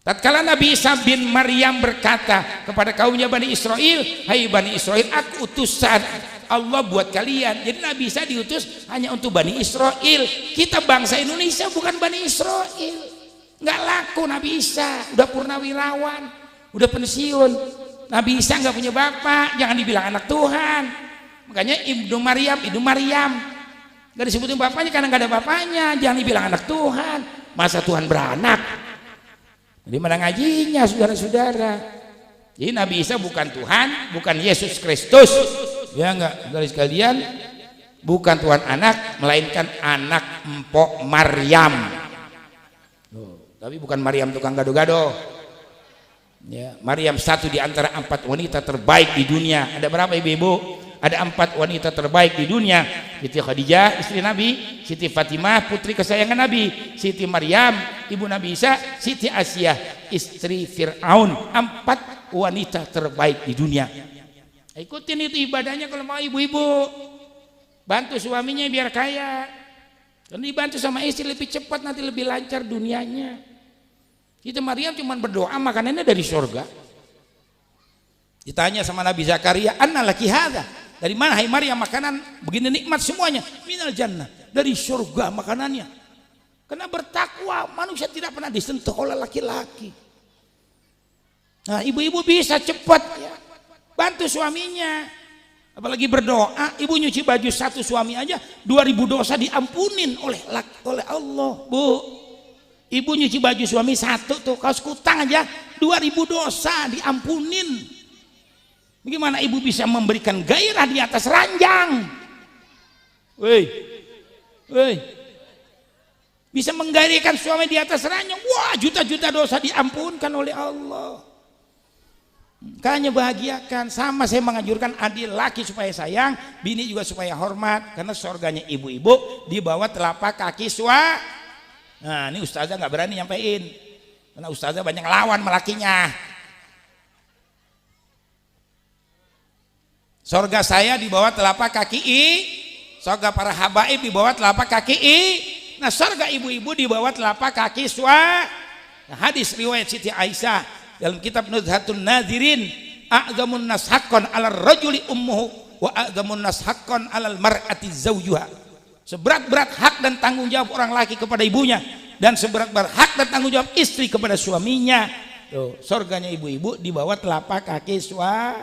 Tatkala Nabi Isa bin Maryam berkata kepada kaumnya Bani Israel, hai Bani Israel, aku utusan Allah buat kalian. Jadi Nabi Isa diutus hanya untuk Bani Israel. Kita bangsa Indonesia bukan Bani Israel. Nggak laku Nabi Isa, udah purnawirawan, udah pensiun. Nabi Isa nggak punya bapak, jangan dibilang anak Tuhan. Makanya Ibnu Maryam nggak disebutin bapaknya karena nggak ada bapaknya. Jangan dibilang anak Tuhan. Masa Tuhan beranak? Jadi mana ngajinya saudara-saudara. Jadi Nabi Isa bukan Tuhan, bukan Yesus Kristus, ya enggak, dari sekalian, bukan Tuhan anak, melainkan anak empok Maryam. Tapi bukan Maryam tukang gado-gado. Ya, Maryam satu di antara 4 wanita terbaik di dunia. Ada berapa ibu-ibu? Ada 4 wanita terbaik di dunia. Siti Khadijah istri Nabi, Siti Fatimah putri kesayangan Nabi, Siti Maryam ibu Nabi Isa, Siti Asyah istri Fir'aun. 4 wanita terbaik di dunia. Ikutin itu ibadahnya kalau mau ibu-ibu. Bantu suaminya biar kaya. Dan dibantu sama istri lebih cepat, nanti lebih lancar dunianya. Siti Maryam cuma berdoa makanannya dari surga. Ditanya sama Nabi Zakaria, anna laki hadza? Dari mana hai Maryam makanan begini nikmat semuanya? Minal jannah, dari surga makanannya. Karena bertakwa manusia tidak pernah disentuh oleh laki-laki. Nah, ibu-ibu bisa cepat ya, bantu suaminya. Apalagi berdoa, ibu nyuci baju satu suami aja 2000 dosa diampunin oleh Allah. Bu, ibu nyuci baju suami satu tuh kaos kutang aja 2000 dosa diampunin. Bagaimana ibu bisa memberikan gairah di atas ranjang? Woi, bisa menggairahkan suami di atas ranjang, wah juta-juta dosa diampunkan oleh Allah. Makanya bahagiakan. Sama saya menganjurkan adil, laki supaya sayang, bini juga supaya hormat, karena surganya ibu-ibu di bawah telapak kaki suami. Nah ini ustazah nggak berani nyampein karena ustazah banyak lawan melakinya. Surga saya di bawah telapak kaki surga para habaib di bawah telapak kaki nah surga ibu-ibu di bawah telapak kaki suami. Nah, hadis riwayat Siti Aisyah dalam kitab Nuzhatun Nadzirin, a'dzamun nas haqqan 'alal rajuli ummuhu wa a'dzamun nas haqqan 'alal mar'ati zawjuha. Seberat-berat hak dan tanggung jawab orang laki kepada ibunya, dan seberat-berat hak dan tanggung jawab istri kepada suaminya. Tuh, surganya ibu-ibu di bawah telapak kaki suami.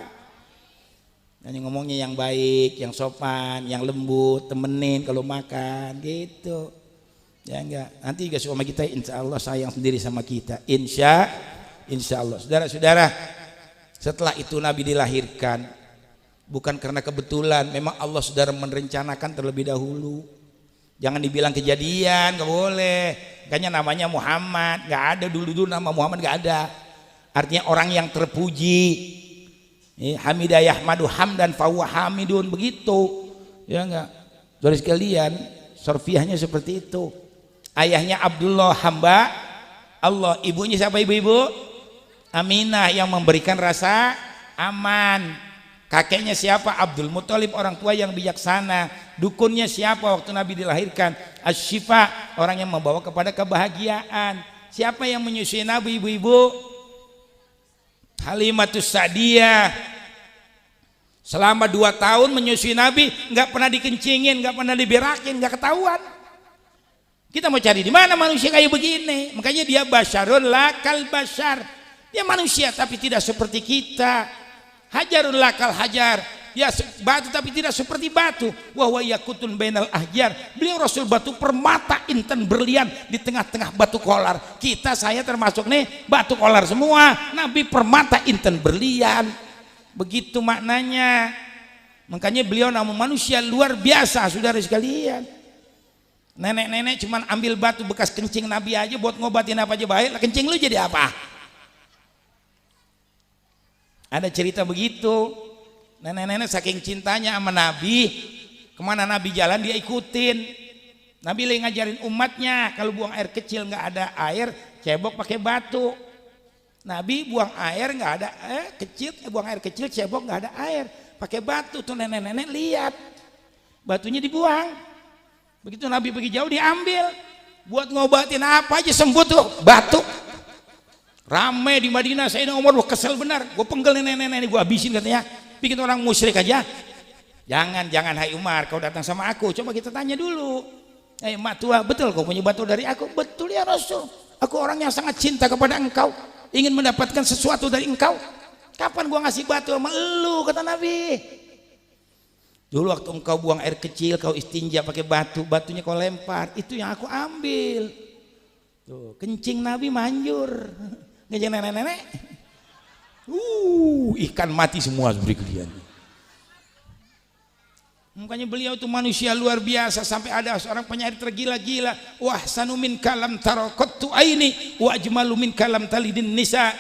Dan ngomongnya yang baik, yang sopan, yang lembut, temenin kalau makan gitu. Ya enggak, nanti juga suami kita insya Allah sayang sendiri sama kita. Insya Allah. Saudara-saudara, setelah itu Nabi dilahirkan bukan karena kebetulan, memang Allah sudah merencanakan terlebih dahulu. Jangan dibilang kejadian, nggak boleh. Makanya namanya Muhammad, nggak ada dulu nama Muhammad, nggak ada. Artinya orang yang terpuji. Hamidah yahmadu hamdan fahuwa hamidun, begitu. Ya enggak? Saudara sekalian, sorfiahnya seperti itu. Ayahnya Abdullah, hamba Allah. Ibunya siapa ibu-ibu? Aminah, yang memberikan rasa aman. Kakeknya siapa? Abdul Muthalib, orang tua yang bijaksana. Dukunnya siapa waktu Nabi dilahirkan? Asy-Syifa, orang yang membawa kepada kebahagiaan. Siapa yang menyusui Nabi ibu-ibu? Halimatus Sa'diyah. Selama 2 tahun menyusui Nabi, nggak pernah dikencingin, nggak pernah diberakin, nggak ketahuan. Kita mau cari di mana manusia kayak begini? Makanya dia basyarun lakal basyar. Dia manusia tapi tidak seperti kita. Hajarun lakal hajar. Dia batu tapi tidak seperti batu. Wa huwa yakutun bainal ahjar. Beliau Rasul batu permata intan berlian di tengah-tengah batu kolar. Kita, saya termasuk nih batu kolar semua. Nabi permata intan berlian. Begitu maknanya. Makanya beliau namun manusia luar biasa, saudara sekalian. Nenek-nenek cuman ambil batu bekas kencing Nabi aja buat ngobatin apa aja baik. Kencing lu jadi apa? Ada cerita begitu, nenek-nenek saking cintanya sama Nabi, kemana Nabi jalan dia ikutin. Nabi lagi ngajarin umatnya kalau buang air kecil nggak ada air, cebok pakai batu. Nabi buang air nggak ada buang air kecil, cebok nggak ada air, pakai batu. Tuh nenek-nenek lihat, batunya dibuang. Begitu Nabi pergi jauh diambil, buat ngobatin apa aja sembuh tuh batu. Rame di Madinah, Sayyidina Umar kesel benar, gue penggal nenek-nenek, gue habisin katanya, bikin orang musyrik aja. Jangan hai Umar, kau datang sama aku, coba kita tanya dulu. Mak tua, betul kau punya batu dari aku? Betul ya Rasul, aku orang yang sangat cinta kepada engkau, ingin mendapatkan sesuatu dari engkau. Kapan gue ngasih batu sama elu, kata Nabi. Dulu waktu engkau buang air kecil, kau istinja pakai batu, batunya kau lempar, itu yang aku ambil. Tuh, kencing Nabi manjur. Ngejeng nenek-nenek, ikan mati semua berikutnya. Makanya beliau itu manusia luar biasa, sampai ada seorang penyair tergila-gila. Wah sanumin kalam tarokotu aini, wa ajmalu min kalam talidin nisa.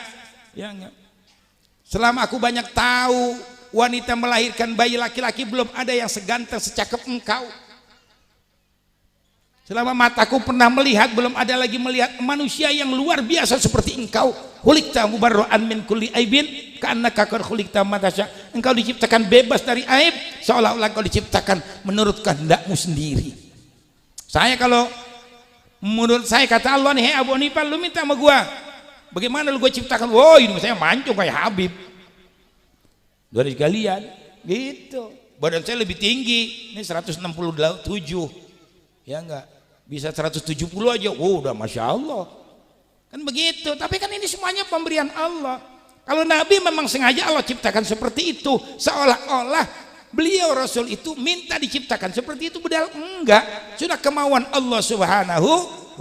Ya enggak. Selama aku banyak tahu wanita melahirkan bayi laki-laki, belum ada yang seganteng secakep engkau. Selama mataku pernah melihat, belum ada lagi melihat manusia yang luar biasa seperti engkau. Khuliqta mubarra'an min kulli aibin ka'annaka qad khuliqta matasya. Engkau diciptakan bebas dari aib, seolah-olah engkau diciptakan menurut kehendakmu sendiri. Saya kalau menurut saya kata Allah nih, Abu Hanifah lu minta sama gua, bagaimana lu gua ciptakan? Wow, ini saya mancung kayak Habib. Dari sekalian gitu. Badan saya lebih tinggi, ini 167. Ya enggak? Bisa 170 aja, udah Masya Allah. Kan begitu, tapi kan ini semuanya pemberian Allah. Kalau Nabi memang sengaja Allah ciptakan seperti itu, seolah-olah beliau Rasul itu minta diciptakan seperti itu, padahal enggak, sudah kemauan Allah Subhanahu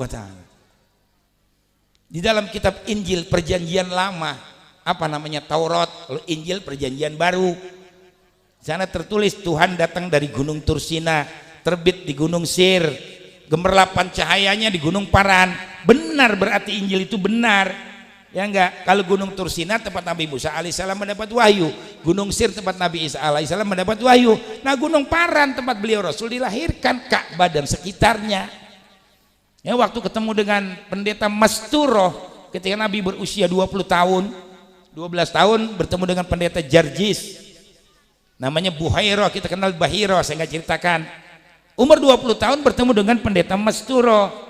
wa Ta'ala. Di dalam kitab Injil Perjanjian Lama, apa namanya, Taurat, lalu Injil Perjanjian Baru, di sana tertulis Tuhan datang dari Gunung Tursina, terbit di Gunung Sir, gemerlapan cahayanya di Gunung Paran. Benar, berarti Injil itu benar. Ya enggak, kalau Gunung Tursina tempat Nabi Musa alaihissalam mendapat wahyu, Gunung Sir tempat Nabi Isa alaihissalam mendapat wahyu, nah Gunung Paran tempat beliau Rasul dilahirkan, Ka'bah dan sekitarnya. Ya, waktu ketemu dengan pendeta Masturoh ketika Nabi berusia 20 tahun 12 tahun bertemu dengan pendeta Jarjis namanya Buhairah, kita kenal Bahiro, saya nggak ceritakan. Umur 20 tahun bertemu dengan pendeta Masturoh.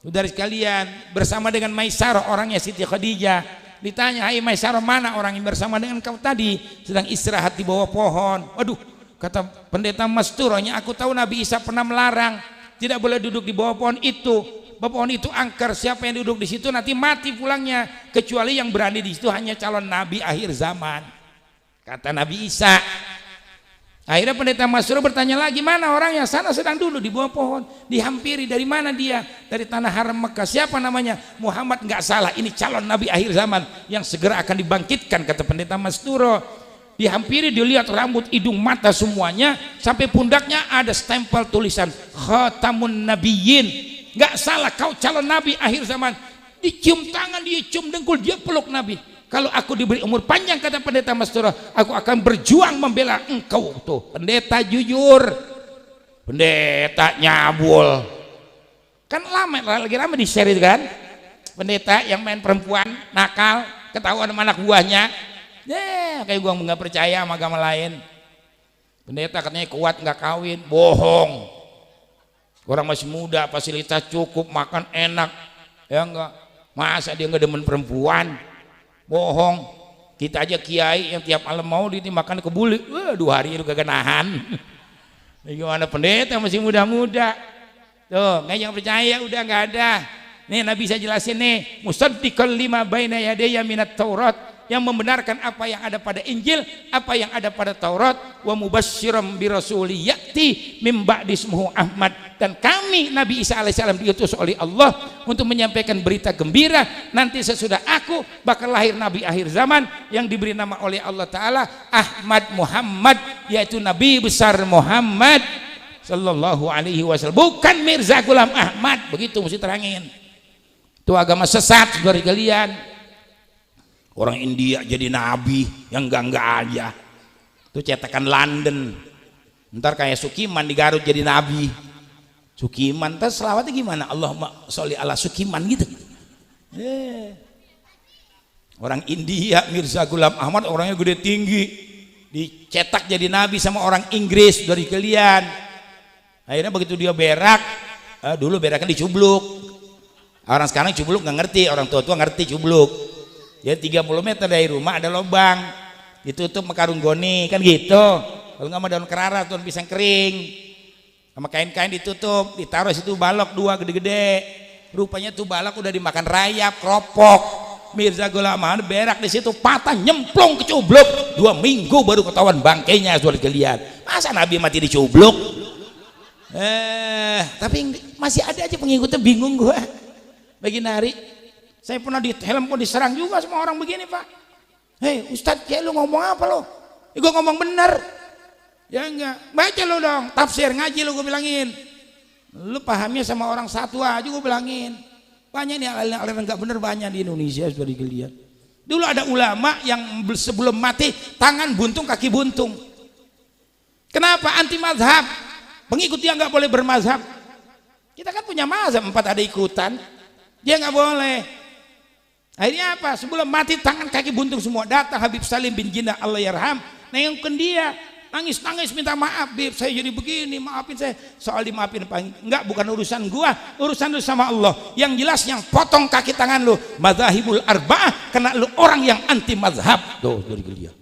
Saudara sekalian, bersama dengan Maisarah, orangnya Siti Khadijah. Ditanya, hai Maisarah, mana orang yang bersama dengan kau tadi sedang istirahat di bawah pohon? Waduh, kata pendeta Masturohnya, aku tahu Nabi Isa pernah melarang tidak boleh duduk di bawah pohon itu. Pohon itu angker, siapa yang duduk di situ nanti mati pulangnya, kecuali yang berani di situ hanya calon nabi akhir zaman, kata Nabi Isa. Akhirnya pendeta Masyur bertanya lagi, mana orangnya? Sana sedang dulu di bawah pohon, dihampiri. Dari mana dia? Dari tanah haram Mekah. Siapa namanya? Muhammad. Nggak salah, ini calon nabi akhir zaman yang segera akan dibangkitkan, kata pendeta Masturo. Dihampiri, dilihat rambut, hidung, mata semuanya, sampai pundaknya ada stempel tulisan Khatamun Nabiyyin. Nggak salah, kau calon nabi akhir zaman. Dicium tangan, dia cium dengkul, dia peluk Nabi. Kalau aku diberi umur panjang, kata pendeta Mastura, aku akan berjuang membela engkau. Tuh, pendeta jujur, pendeta nyabul. Kan lagi lama di-share itu kan, pendeta yang main perempuan, nakal, ketahuan sama anak buahnya. Kayak gua nggak percaya sama agama lain. Pendeta katanya kuat, nggak kawin, bohong. Orang masih muda, fasilitas cukup, makan enak, ya enggak. Masa dia nggak demen perempuan? Bohong. Kita aja kiai yang tiap malam mau dimakan kebuli, 2 hari itu gak nahan. Gimana pendeta masih muda-muda? Tuh, nggak yang percaya udah nggak ada. Nih Nabi saya jelasin nih, musaddiqal lima baina yadayya minat Taurat, yang membenarkan apa yang ada pada Injil, apa yang ada pada Taurat, wa mubasysyiram bi rasuli ya'ti mim ba'di ismuhu Ahmad, dan kami Nabi Isa alaihissalam diutus oleh Allah untuk menyampaikan berita gembira, nanti sesudah aku bakal lahir nabi akhir zaman yang diberi nama oleh Allah taala Ahmad Muhammad, yaitu Nabi besar Muhammad sallallahu alaihi wasallam, bukan Mirza Ghulam Ahmad. Begitu mesti terangin. Itu agama sesat, saudara kalian. Orang India jadi nabi yang enggak aja. Itu cetakan London. Ntar kayak Sukiman di Garut jadi nabi. Sukiman, ntar selawatnya gimana? Allahumma sholli ala Sukiman gitu. Orang India Mirza Ghulam Ahmad orangnya gede tinggi, dicetak jadi nabi sama orang Inggris dari kalian. Akhirnya begitu dia berak, dulu beraknya dicubluk. Orang sekarang cubluk nggak ngerti, orang tua-tua ngerti cubluk. Jadi 30 meter dari rumah ada lubang, ditutup sama karung goni kan gitu. Kalau nggak mau daun kerara, daun pisang kering, sama kain-kain ditutup, ditaruh situ balok 2 gede-gede. Rupanya tuh balok udah dimakan rayap, keropok. Mirza Ghulam Ahmad berak di situ, patah nyemplung ke cubluk. 2 minggu baru ketahuan bangkainya, saudara kalian. Masa Nabi mati di cubluk? Tapi masih ada aja pengikutnya, bingung gua. Bagi nari. Saya pernah di helm pun diserang juga sama orang begini, Pak. Hei Ustadz, kayak lu ngomong apa lo? Gue ngomong bener. Ya enggak, baca lu dong, tafsir, ngaji lu, gue bilangin. Lu pahamnya sama orang satu aja, gue bilangin. Banyak nih aliran enggak bener, banyak di Indonesia sudah dilihat. Dulu ada ulama yang sebelum mati tangan buntung, kaki buntung. Kenapa? Anti mazhab. Pengikut dia enggak boleh bermazhab. Kita kan punya mazhab 4 ada ikutan. Dia enggak boleh. Akhirnya apa? Sebelum mati tangan kaki buntung semua. Datang Habib Salim bin Jinnah Allah yarham, nengokkan dia, nangis minta maaf, Bib saya jadi begini, maafin saya. Soal dimaafin apa enggak, bukan urusan gua, urusan lu sama Allah. Yang jelas yang potong kaki tangan lu madzahibul arba'ah, karena lu orang yang anti mazhab. Tuh dari dia.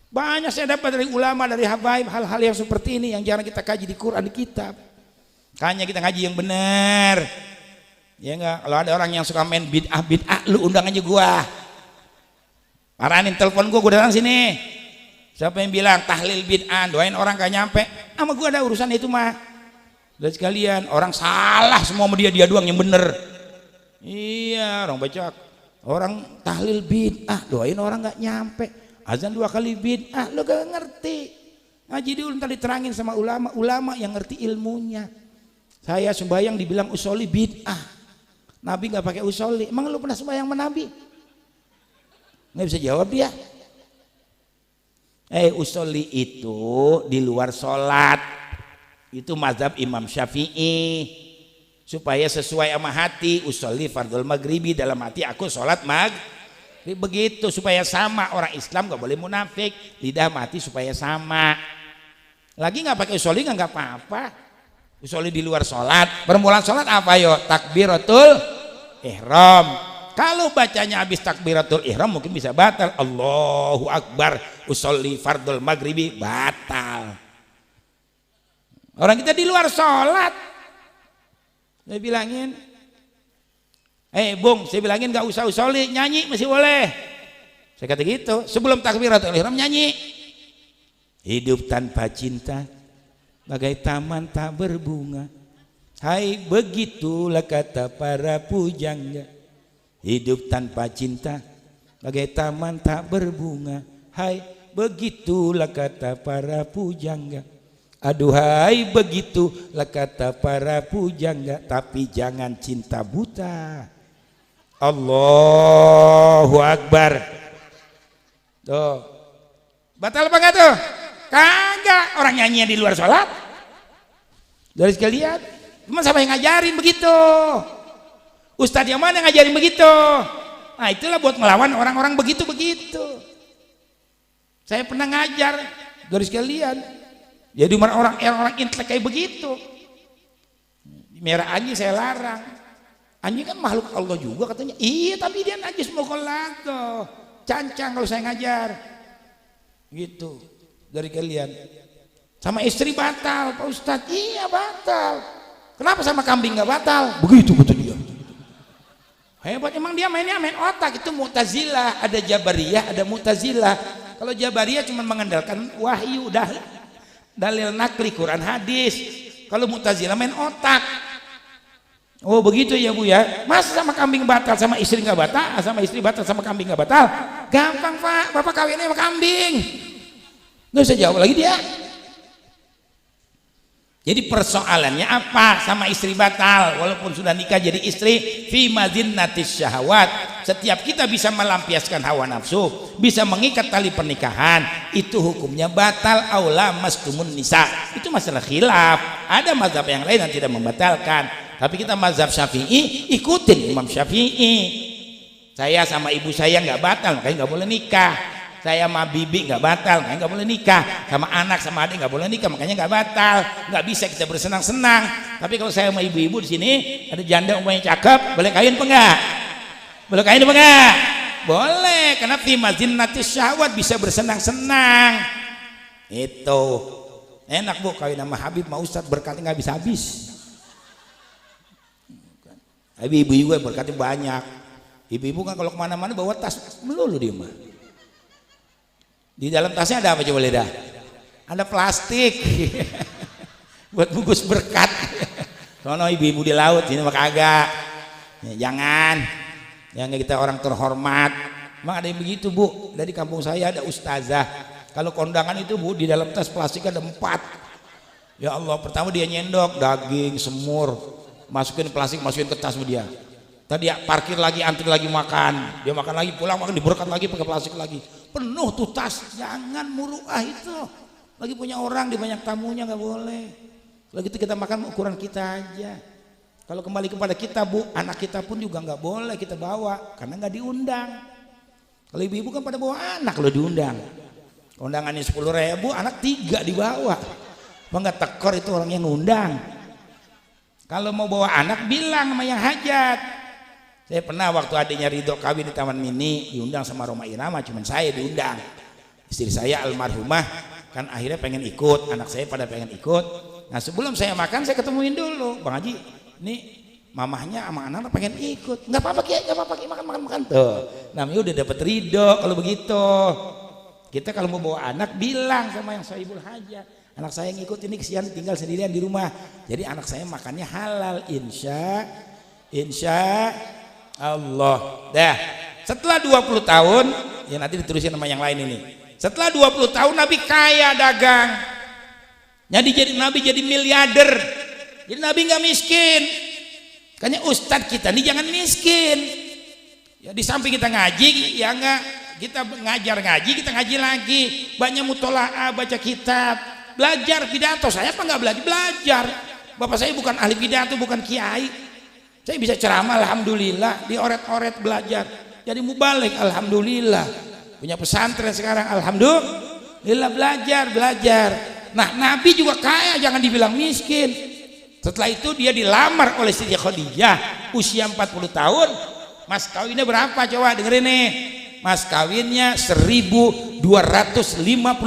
Banyak saya dapat dari ulama, dari habaib, hal-hal yang seperti ini yang jarang kita kaji di Quran, di kitab. Makanya kita ngaji yang benar. Ya enggak, kalau ada orang yang suka main bid'ah, lu undang aja gua. Paranin telepon gue datang sini. Siapa yang bilang tahlil bid'ah, doain orang gak nyampe, sama gue ada urusan itu mah. Dan sekalian orang salah semua sama dia doang yang bener. Iya, orang baca orang tahlil bid'ah, doain orang gak nyampe, azan 2 kali bid'ah, lo gak ngerti. Ngaji dulu ntar diterangin sama ulama yang ngerti ilmunya. Saya sembahyang dibilang usoli bid'ah, Nabi gak pakai usoli. Emang lo pernah sembahyang sama Nabi? Nggak bisa jawab dia. Usoli itu di luar sholat, itu mazhab Imam Syafi'i, supaya sesuai sama hati. Usoli fardul maghribi, dalam hati aku sholat maghrib, begitu supaya sama. Orang Islam nggak boleh munafik, lidah mati supaya sama. Lagi nggak pakai usoli nggak apa-apa. Usoli di luar sholat, permulaan sholat apa yo? Takbiratul ihram. Kalau bacanya habis takbiratul ihram mungkin bisa batal. Allahu Akbar usolli fardul maghribi, batal. Orang kita di luar sholat, saya bilangin, Bung, saya bilangin gak usah usolli, nyanyi masih boleh. Saya kata gitu, sebelum takbiratul ihram nyanyi. Hidup tanpa cinta bagai taman tak berbunga, hai begitulah kata para pujangga. Hidup tanpa cinta bagai taman tak berbunga, hai begitulah kata para pujangga. Aduhai begitulah kata para pujangga, tapi jangan cinta buta. Allahu Akbar. Tuh, batal apa enggak tuh? Kagak, orang nyanyinya di luar sholat. Dari sekalian, cuma siapa yang ngajarin begitu? Ustadz yang mana ngajarin begitu? Nah itulah buat melawan orang-orang begitu-begitu. Saya pernah ngajar dari sekalian. Jadi orang intelek kayak begitu. Merah anjing saya larang. Anjing kan makhluk Allah juga katanya. Iya tapi dia najis mukallaf. Cancang kalau saya ngajar. Gitu dari kalian. Sama istri batal Pak Ustadz. Iya batal. Kenapa sama kambing nggak batal? Begitu betul dia. Hebat emang dia main otak. Itu Mu'tazilah, ada Jabariyah, ada Mu'tazilah. Kalau Jabariyah cuma mengandalkan wahyu, dalil nakli, Quran hadis. Kalau Mu'tazilah main otak. Oh begitu ya Bu ya. Masa sama kambing batal, sama istri nggak batal, sama istri batal, sama kambing nggak batal? Gampang Pak, Bapak kawinnya sama kambing. Nggak usah jawab lagi dia. Jadi persoalannya apa sama istri batal walaupun sudah nikah jadi istri? Fi madinnatis syahwat. Setiap kita bisa melampiaskan hawa nafsu, bisa mengikat tali pernikahan, itu hukumnya batal. Aula mastumun nisa. Itu masalah khilaf. Ada mazhab yang lain yang tidak membatalkan. Tapi kita mazhab Syafi'i, ikutin Imam Syafi'i. Saya sama ibu saya nggak batal, makanya nggak boleh nikah. Saya sama bibi nggak batal, makanya nggak boleh nikah. Sama anak sama adik nggak boleh nikah, makanya nggak batal. Nggak bisa kita bersenang-senang. Tapi kalau saya sama ibu-ibu di sini ada janda umpamanya cakep, boleh kawin apa enggak? Boleh kawin apa enggak? Boleh, karena fi mazinnatis syahwat, bisa bersenang-senang. Itu enak Bu kawin sama Habib sama Ustadz, berkatnya nggak habis-habis. Tapi ibu-ibu berkatnya banyak. Ibu-ibu kan kalau kemana-mana bawa tas melulu dia mah. Di dalam tasnya ada apa coba lidah? Ada plastik buat bungkus berkat. Sono ibu-ibu di laut, ini mah kagak. Ya, jangan. Yang kita orang terhormat. Emang ada yang begitu Bu. Dari kampung saya ada ustazah. Kalau kondangan itu Bu, di dalam tas plastik ada 4. Ya Allah, pertama dia nyendok daging, semur, masukin plastik, masukin ke tas dia. Tadi ya, parkir lagi, antri lagi makan, dia makan lagi, pulang makan, diberkat lagi pakai plastik lagi, penuh tuh tas. Jangan muruah itu, lagi punya orang di banyak tamunya nggak boleh. Kalau gitu kita makan ukuran kita aja. Kalau kembali kepada kita Bu, anak kita pun juga nggak boleh kita bawa karena nggak diundang. Kalau ibu-ibu kan pada bawa anak lo diundang, undangannya 10.000, anak 3 dibawa. Mau nggak tekor itu orang yang ngundang. Kalau mau bawa anak bilang sama yang hajat. Saya pernah waktu adiknya Ridho kawin di Taman Mini, diundang sama Roma Irama, cuman saya diundang. Istri saya almarhumah kan akhirnya pengen ikut, anak saya pada pengen ikut. Nah sebelum saya makan saya ketemuin dulu, Bang Haji, ini mamahnya sama anak pengen ikut, nggak apa-apa Kiai, nggak apa-apa Kiai, makan tuh, namanya udah dapat ridho. Kalau begitu kita kalau mau bawa anak bilang sama yang sahibul hajah, anak saya ngikut ini, kesian tinggal sendirian di rumah, jadi anak saya makannya halal, insya Allah. Dah setelah 20 tahun ya nanti diterusin sama yang lain ini. Setelah 20 tahun Nabi kaya dagang, jadi Nabi jadi miliarder, jadi Nabi nggak miskin. Makanya ustadz kita nih jangan miskin ya, di samping kita ngaji ya enggak, kita ngajar ngaji, kita ngaji lagi, banyak mutolaah, baca kitab, belajar pidato. Saya apa nggak belajar, bapak saya bukan ahli pidato, bukan kiai, saya bisa ceramah alhamdulillah, dioret-oret belajar, jadi mubalik alhamdulillah, punya pesantren sekarang alhamdulillah, belajar. Nah Nabi juga kaya, jangan dibilang miskin. Setelah itu dia dilamar oleh Siti Khadijah usia 40 tahun. Mas kawinnya berapa? Coba dengerin nih. Mas kawinnya 1250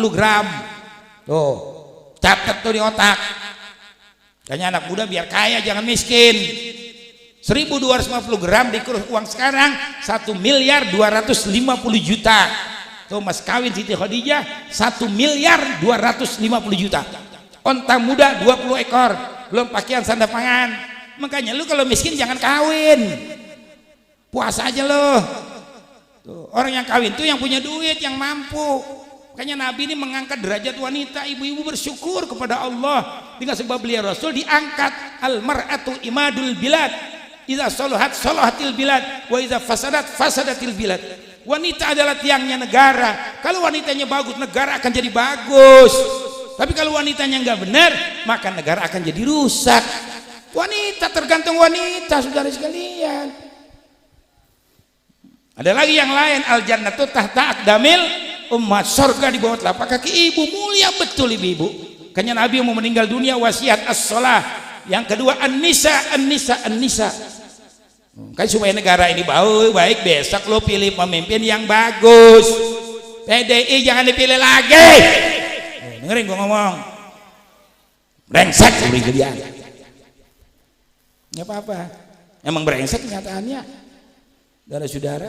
gram. Tuh, catat tuh di otak. Kayaknya anak muda biar kaya jangan miskin. 1250 gram dikurus uang sekarang 1.250 miliar. Tuh mas kawin Siti Khadijah 1.250 miliar. Onta muda 20 ekor. Belum pakaian sandal pangan. Makanya lu kalau miskin jangan kawin, puasa aja lo. Tuh, orang yang kawin tuh yang punya duit, yang mampu. Makanya Nabi ini mengangkat derajat wanita. Ibu-ibu bersyukur kepada Allah dengan sebab beliau Rasul diangkat. Al mar'atu imadul bilad, idza salahat salahatil bilad, wa idza fasadat fasadatil bilad. Wanita adalah tiangnya negara. Kalau wanitanya bagus, negara akan jadi bagus. Tapi kalau wanitanya nggak benar, maka negara akan jadi rusak. Wanita tergantung wanita, saudara sekalian. Ada lagi yang lain, al jannatu tahta aqdamil ummat, surga di bawah telapak kaki ibu. Mulia betul ibu-ibu. Kayaknya Nabi mau meninggal dunia wasiat as-shalah. Yang kedua an-nisa. Kan supaya negara ini baik, besok lo pilih pemimpin yang bagus. PDI jangan dipilih lagi. Dengerin gua ngomong, brengsek beli gelian. Nggak apa-apa, emang brengsek kenyataannya. Saudara-saudara,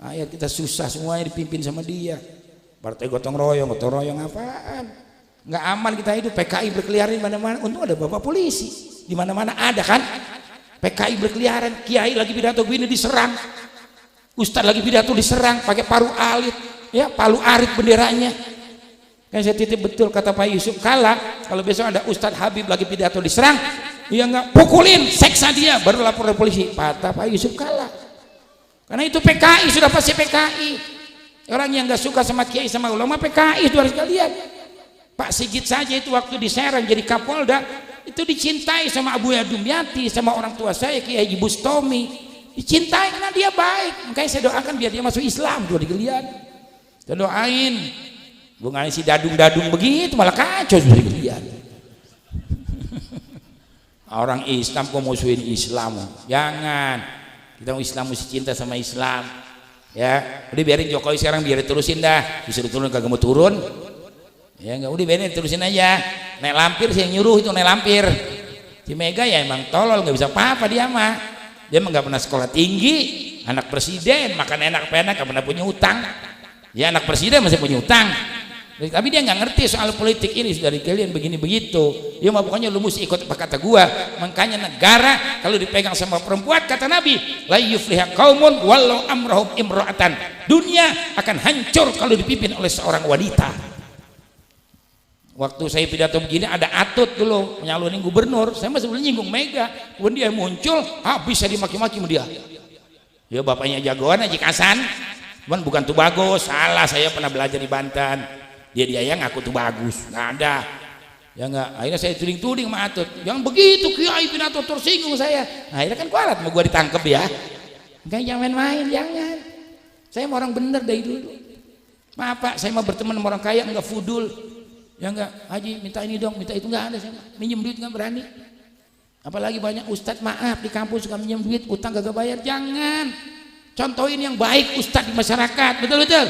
ayat kita susah semuanya dipimpin sama dia. Partai gotong royong apaan? Nggak aman kita hidup. PKI berkeliaran di mana-mana. Untung ada bapak polisi, di mana-mana ada kan? PKI berkeliaran, kiai lagi pidato begini diserang, ustadz lagi pidato diserang, pakai palu arit, ya palu arit benderanya. Kan saya titip betul kata Pak Yusuf Kalla, kalau besok ada Ustadz Habib lagi pidato diserang, ya nggak pukulin, seksa dia, baru lapor ke polisi. Kata Pak Yusuf Kalla. Karena itu PKI, sudah pasti PKI. Orang yang nggak suka sama kiai sama ulama PKI, saudara sekalian. Pak Sigit saja itu waktu di Serang jadi Kapolda, itu dicintai sama Abu Dumyati, sama orang tua saya Kiai Bustomi, dicintai karena dia baik. Makanya saya doakan biar dia masuk Islam, saudara sekalian. Saya doain. Gue ngasih si dadung begitu malah kacau juga kalian. Orang Islam kok musuhin Islam? Jangan. Kita Islam mesti cinta sama Islam. Ya, udah biarin Jokowi sekarang biar diterusin dah. Disuruh turun kagak mau turun. Ya enggak, udah biarin diterusin aja. Naik lampir sih yang nyuruh itu naik lampir. Si Mega ya emang tolol, nggak bisa apa-apa dia mah. Dia emang nggak pernah sekolah tinggi, anak presiden, makan enak-enak, nggak pernah punya utang. Ya anak presiden masih punya utang. Tapi dia nggak ngerti soal politik ini, dari kalian begini begitu. Dia mah pokoknya lu mesti ikut apa kata gua. Makanya negara kalau dipegang sama perempuan, kata Nabi, la yufliha qaumun walau amrahum imra'atan. Dunia akan hancur kalau dipimpin oleh seorang wanita. Waktu saya pidato begini ada Atut dulu menyalonin gubernur, saya masih belum nyinggung Mega. Kemudian dia muncul, habis saya dimaki-maki sama dia. Ya bapaknya jagoan Haji Hasan, cuman bukan tuh bagus, salah, saya pernah belajar di Banten. Dia yang ngaku tuh bagus, nggak ada, ya nggak. Akhirnya saya tuding-tuding sama Atut, jangan begitu kiai pidato tersinggung saya. Nah, akhirnya kan kualat mau gua ditangkep ya. Enggak, jangan main-main, jangan. Saya mau orang bener dari dulu. Maaf Pak, saya mau berteman sama orang kaya, enggak fudul. Ya enggak, Haji minta ini dong, minta itu, enggak ada saya. Minjem duit enggak berani. Apalagi banyak ustadz maaf di kampus suka minjem duit, utang kagak bayar. Jangan. Contohin yang baik ustadz di masyarakat, betul-betul.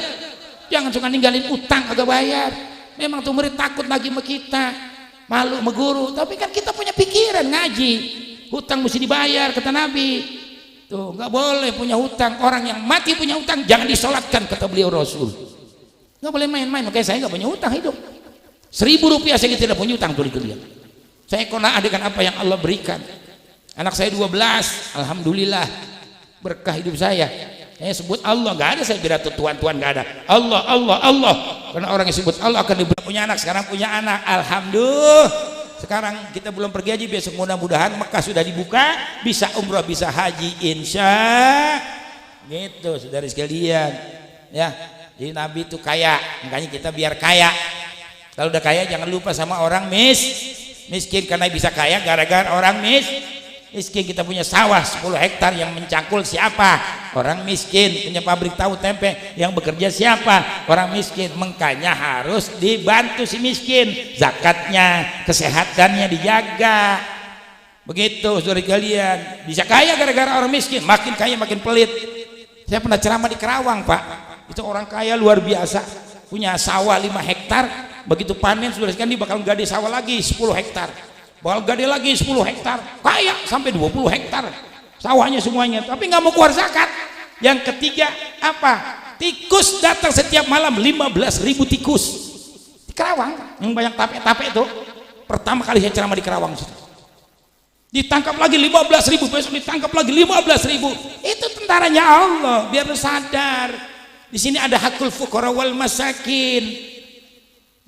Jangan suka ninggalin utang kagak bayar. Memang tuh murid takut lagi sama kita, malu sama guru, tapi kan kita punya pikiran ngaji. hutang mesti dibayar kata Nabi. Tuh nggak boleh punya hutang. Orang yang mati punya hutang jangan disolatkan kata beliau Rasul. Nggak boleh main-main. Makanya saya nggak punya hutang hidup. 1.000 rupiah saya tidak punya hutang tuh kalian. Saya qanaah dengan apa yang Allah berikan. Anak saya 12, alhamdulillah berkah hidup saya. Saya sebut Allah, nggak ada saya pidato Tuhan nggak ada. Allah, Allah, Allah. Karena orang yang sebut Allah akan diberi punya anak. Sekarang punya anak, alhamdulillah. Sekarang kita belum pergi haji, besok mudah-mudahan Mekah sudah dibuka, bisa umrah, bisa haji, insya gitu, saudara sekalian. Ya, jadi Nabi itu kaya, makanya kita biar kaya. Kalau udah kaya jangan lupa sama orang miskin, karena bisa kaya gara-gara orang miskin. Kita punya sawah 10 hektar yang mencangkul siapa? Orang miskin. Punya pabrik tahu tempe yang bekerja siapa? Orang miskin. Makanya harus dibantu si miskin, zakatnya, kesehatannya dijaga. Begitu saudara kalian. Bisa kaya gara-gara orang miskin, makin kaya makin pelit. Saya pernah ceramah di Kerawang, Pak. Itu orang kaya luar biasa, punya sawah 5 hektar. Begitu panen sudah sekali bakal gade sawah lagi 10 hektar, bakal gade lagi 10 hektar, kaya sampai 20 hektar sawahnya semuanya, tapi nggak mau keluar zakat. Yang ketiga apa? Tikus datang setiap malam, 15.000 tikus di Kerawang yang banyak tape-tape itu. Pertama kali saya ceramah di Kerawang, ditangkap lagi 15.000, besok ditangkap lagi 15.000. Itu tentaranya Allah, biar lu sadar di sini ada hakul fuqara wal masakin.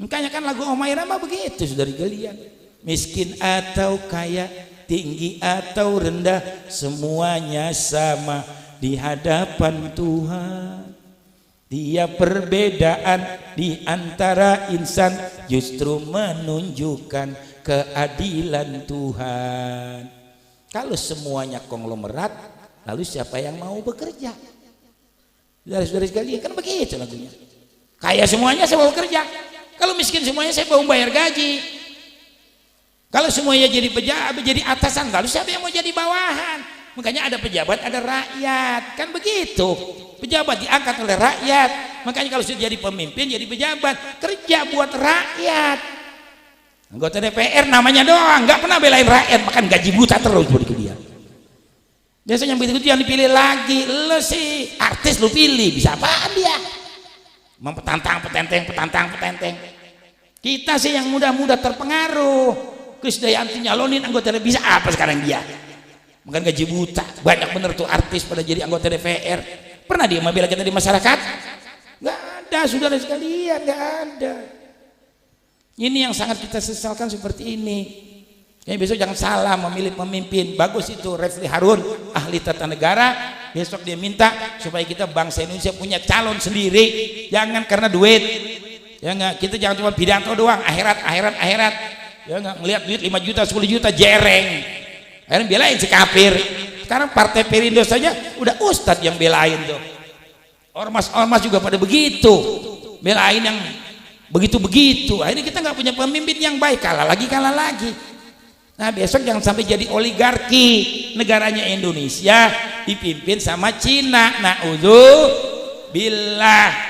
Makanya kan lagu Umairah mah begitu saudari kalian. Miskin atau kaya, tinggi atau rendah, semuanya sama di hadapan Tuhan. Dia perbedaan di antara insan justru menunjukkan keadilan Tuhan. Kalau semuanya konglomerat, lalu siapa yang mau bekerja? Saudara-saudari sekalian, kan begitu lagunya. Kaya semuanya saya mau bekerja. Kalau miskin semuanya saya mau bayar gaji. Kalau semuanya jadi pejabat, jadi atasan, lalu siapa yang mau jadi bawahan? Makanya ada pejabat, ada rakyat, kan begitu. Pejabat diangkat oleh rakyat. Makanya kalau sudah jadi pemimpin, jadi pejabat, kerja buat rakyat. Anggota DPR namanya doang, nggak pernah belain rakyat, makan gaji buta terus begitu dia. Biasanya begitu yang dipilih lagi, lo sih artis lo pilih, bisa apaan dia? Petantang petenteng. Kita sih yang muda-muda terpengaruh. Krisdayanti nyalonin anggota DPR, bisa apa sekarang dia? Makan gaji buta. Banyak bener tuh artis pada jadi anggota DPR. Pernah dia membela kita di masyarakat? Nggak ada, saudara sekalian, nggak ada. Ini yang sangat kita sesalkan seperti ini. Kayaknya besok jangan salah memilih pemimpin. Bagus itu Refli Harun, ahli tata negara. Besok dia minta supaya kita bangsa Indonesia punya calon sendiri. Jangan karena duit. Ya enggak, kita jangan cuma pidato doang, akhirat. Ya enggak, ngelihat duit 5 juta, 10 juta jereng. Akhirnya belain si kafir. Sekarang partai Perindo saja udah ustadz yang belain tuh. Ormas juga pada begitu. Belain yang begitu-begitu. Akhirnya kita nggak punya pemimpin yang baik, kalah lagi. Nah besok jangan sampai jadi oligarki. Negaranya Indonesia dipimpin sama Cina. Na'udzubillah.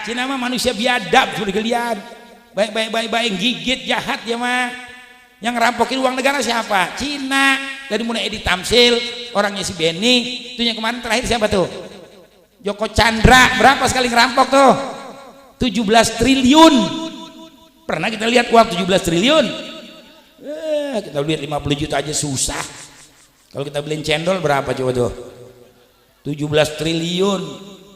Cina mah manusia biadab sudah kalian. Baik gigit jahat ya mah. Yang ngerampokin uang negara siapa? Cina. Dari mulai Edi Tamsil, orangnya si Beni. Itu yang kemarin terakhir siapa tuh? Joko Chandra. Berapa sekali ngerampok tuh? 17 triliun. Pernah kita lihat uang 17 triliun? Kita lihat 50 juta aja susah. Kalau kita beliin cendol berapa coba tuh? 17 triliun.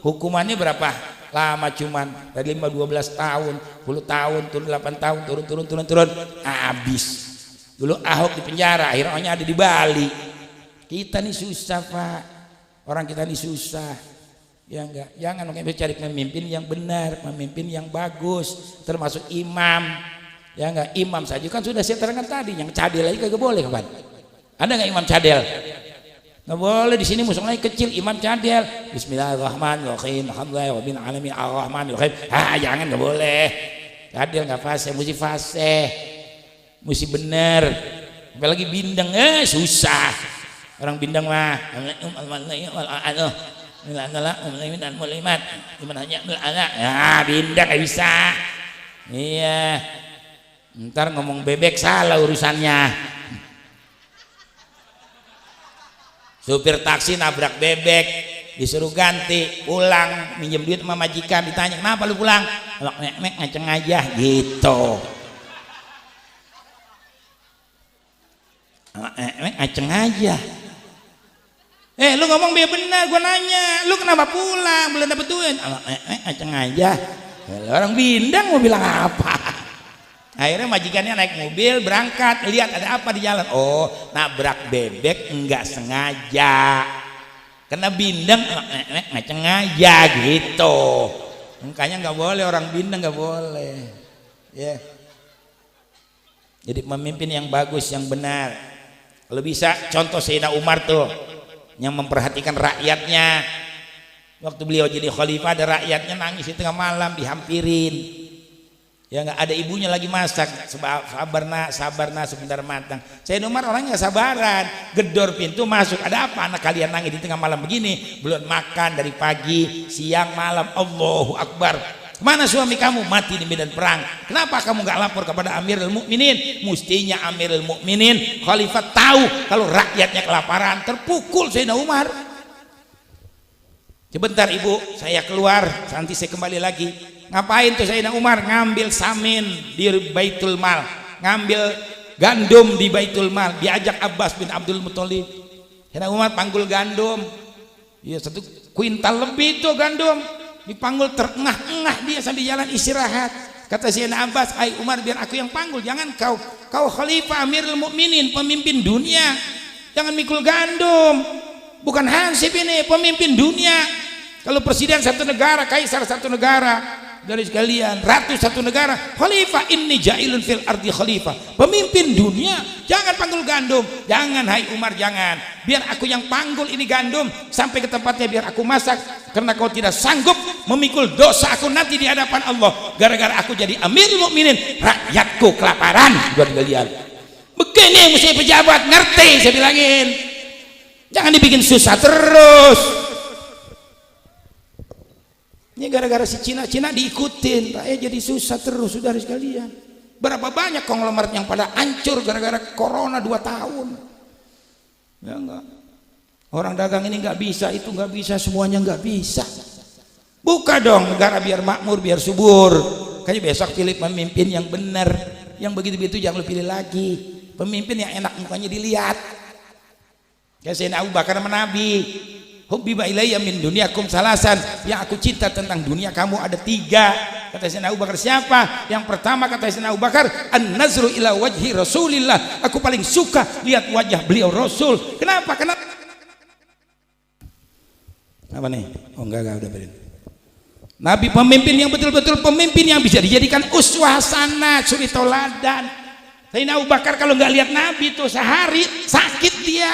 Hukumannya berapa lama? Cuman dari 12 tahun, 10 tahun, turun 8 tahun, turun, habis. Dulu Ahok di penjara, akhirnya ada di Bali. Kita nih susah, Pak. Orang kita nih susah. Ya enggak, jangan makanya cari pemimpin yang benar, pemimpin yang bagus, termasuk imam. Ya enggak, imam saja kan sudah saya terangkan tadi, yang cadel aja kagak boleh kawan. Ada nggak imam cadel? Nggak boleh, di sini musuhnya kecil, imam cadel. Bismillahirrahmanirrahim, alhamdulillahirabbil alamin, arrahmanirrahim. Jangan, nggak boleh. Cadel nggak fasih, mesti fasih, mesti bener. Apalagi bindeng, susah. Orang bindeng mah bindeng nggak bisa. Iya. Ntar ngomong bebek salah urusannya. Supir taksi nabrak bebek, disuruh ganti, pulang minjem duit sama majikan, ditanya kenapa lu pulang? Nek ngaceng aja gitu. Ngaceng aja. Lu ngomong biar benar, gua nanya, lu kenapa pulang? Belum dapet duit. Ngaceng aja. Orang bindang mau bilang apa? Akhirnya majikannya naik mobil berangkat, lihat ada apa di jalan. Oh, nabrak bebek enggak sengaja, kena bindeng, ngaceng aja gitu. Makanya nggak boleh orang bindeng, nggak boleh ya. Jadi pemimpin yang bagus, yang benar. Kalau bisa contoh Sayyidina Umar tuh yang memperhatikan rakyatnya. Waktu beliau jadi khalifah ada rakyatnya nangis di tengah malam dihampirin. Ya nggak ada ibunya lagi masak, sabarna sebentar matang. Sayyidina Umar orangnya sabaran, gedor pintu masuk, ada apa anak kalian nangis di tengah malam begini, belum makan dari pagi siang malam. Allahu Akbar. Mana suami kamu? Mati di medan perang. Kenapa kamu nggak lapor kepada Amirul Mukminin? Mestinya Amirul Mukminin khalifah tahu kalau rakyatnya kelaparan, terpukul Sayyidina Umar. Sebentar ibu, saya keluar, nanti saya kembali lagi. Ngapain tuh Sayyidina Umar? Ngambil samin di Baitul Mal, ngambil gandum di Baitul Mal, diajak Abbas bin Abdul Muthalib. Sayyidina Umar panggul gandum, ya 1 kuintal lebih tuh gandum, dipanggul terengah-engah dia sambil jalan istirahat. Kata Sayyidina Abbas, "Ai Umar, biar aku yang panggul, jangan kau khalifah Amirul Mukminin, pemimpin dunia, jangan mikul gandum. Bukan hansip ini, pemimpin dunia. Kalau presiden satu negara, kaisar satu negara, dari sekalian ratu satu negara, khalifah inni ja'ilun fil ardi khalifah, pemimpin dunia, jangan panggul gandum. Jangan hai Umar, jangan, biar aku yang panggul ini gandum sampai ke tempatnya, biar aku masak, karena kau tidak sanggup memikul dosa aku nanti di hadapan Allah gara-gara aku jadi Amirul Mukminin, rakyatku kelaparan." Buat kalian begini mesti pejabat ngerti, saya bilangin, jangan dibikin susah terus. Ini gara-gara si Cina diikutin, rakyat jadi susah terus. Saudara sekalian, berapa banyak konglomerat yang pada hancur gara-gara corona 2 tahun. Ya enggak, orang dagang ini nggak bisa, itu nggak bisa, semuanya nggak bisa. Buka dong negara biar makmur, biar subur. Kayaknya besok pilih pemimpin yang benar, yang begitu-begitu jangan lu pilih lagi. Pemimpin yang enak mukanya dilihat. Kayak Sayyidina Abu Bakar sama Nabi, hubbiba ilayya min dunyakum salasan, yang aku cinta tentang dunia kamu ada 3. Kata Sayyidina Abu Bakar, siapa? Yang pertama kata Sayyidina Abu Bakar, an-nazru ila wajhi Rasulillah, aku paling suka lihat wajah beliau Rasul. Kenapa? Apa nih? Oh enggak udah berin. Nabi pemimpin yang betul-betul pemimpin yang bisa dijadikan uswah hasanah, suri toladan. Sayyidina Abu Bakar kalau nggak lihat Nabi tuh sehari sakit dia.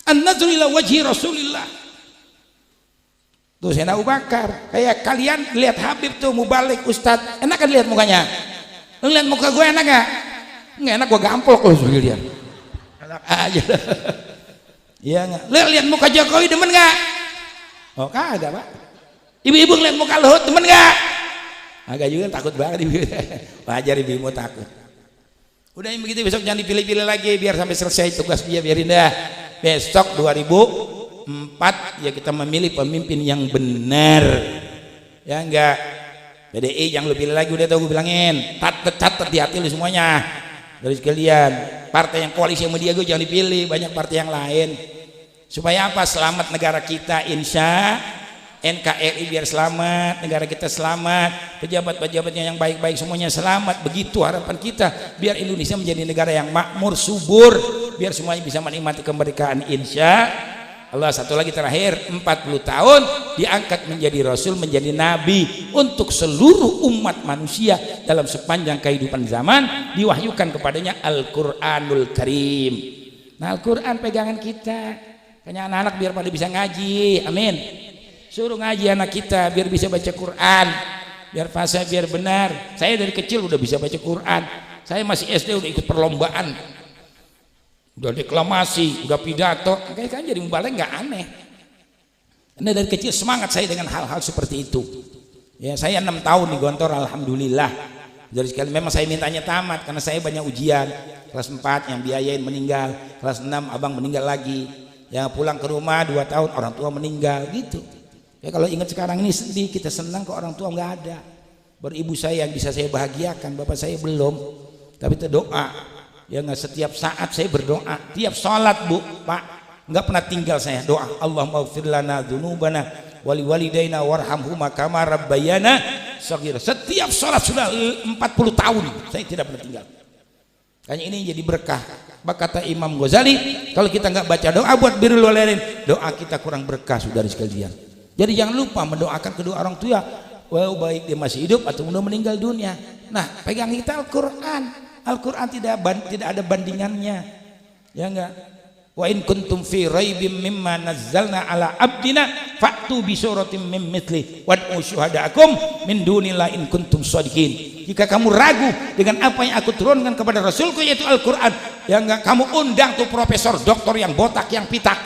An-nazru ila wajhi Rasulillah. Tuh Sayyidina Abu Bakar, kayak kalian lihat Habib tuh mubalik ustad, enak kan lihat mukanya? Lu lihat muka gue enak gak? Nggak enak, gue gampol kalau suruh lihat. Enak aja. Iya nggak? Lihat muka Jokowi demen nggak? Oh kagak pak. Ibu-ibu ngeliat muka Luhut demen nggak? Agak juga, takut banget ibu. Wajar ibu takut. Udah yang begitu besok jangan dipilih-pilih lagi, biar sampai selesai tugas dia, biarin dah. Besok 2004 ya kita memilih pemimpin yang benar, ya enggak. PDI jangan lu pilih lagi, udah tau gue bilangin, catat di hati lu semuanya. Dari sekalian, partai yang koalisi sama dia gue jangan dipilih, banyak partai yang lain. Supaya apa? Selamat negara kita, insya NKRI biar selamat, negara kita selamat, pejabat-pejabatnya yang baik-baik semuanya selamat. Begitu harapan kita, biar Indonesia menjadi negara yang makmur, subur, biar semuanya bisa menikmati kemerdekaan, insya Allah. Satu lagi terakhir, 40 tahun diangkat menjadi Rasul, menjadi Nabi untuk seluruh umat manusia dalam sepanjang kehidupan zaman, diwahyukan kepadanya Al-Quranul Karim. Nah Al-Quran pegangan kita, kayaknya anak-anak biar pada bisa ngaji, amin. Suruh ngaji anak kita biar bisa baca Quran, biar fasih, biar benar. Saya dari kecil udah bisa baca Quran, saya masih SD udah ikut perlombaan, udah deklamasi, udah pidato, kayak kan jadi mubalek nggak aneh. Karena dari kecil semangat saya dengan hal-hal seperti itu. Ya saya 6 tahun di Gontor, alhamdulillah. Jadi sekali memang saya mintanya tamat karena saya banyak ujian. Kelas 4 yang biayain meninggal, kelas 6 abang meninggal lagi. yang pulang ke rumah 2 tahun orang tua meninggal gitu. Ya kalau ingat sekarang ini sedih, kita senang kok orang tua nggak ada. Beribu saya yang bisa saya bahagiakan, bapak saya belum. Tapi itu doa. Ya nggak, setiap saat saya berdoa, tiap sholat bu, pak, nggak pernah tinggal saya doa. Allahumma ighfir lana dzunubana wali walidaina warhamhuma kama rabbayana shaghira. Setiap sholat sudah 40 tahun saya tidak pernah tinggal. Kayaknya ini jadi berkah. Kata Imam Ghazali, kalau kita nggak baca doa buat birrul walidain, doa kita kurang berkah saudara sekalian. Jadi jangan lupa mendoakan kedua orang tua, baik dia masih hidup atau udah meninggal dunia. Nah, pegang kita Al-Quran. Al-Quran tidak ada bandingannya, ya enggak. Wa in kuntum fi raibim mimma nazzalna ala abdina fa'tu bi suratin min mithli wad'u syuhada'akum min dunillahi in kuntum shadiqin. Jika kamu ragu dengan apa yang aku turunkan kepada Rasulku yaitu Al-Quran, ya enggak, kamu undang tuh profesor doktor yang botak yang pitak,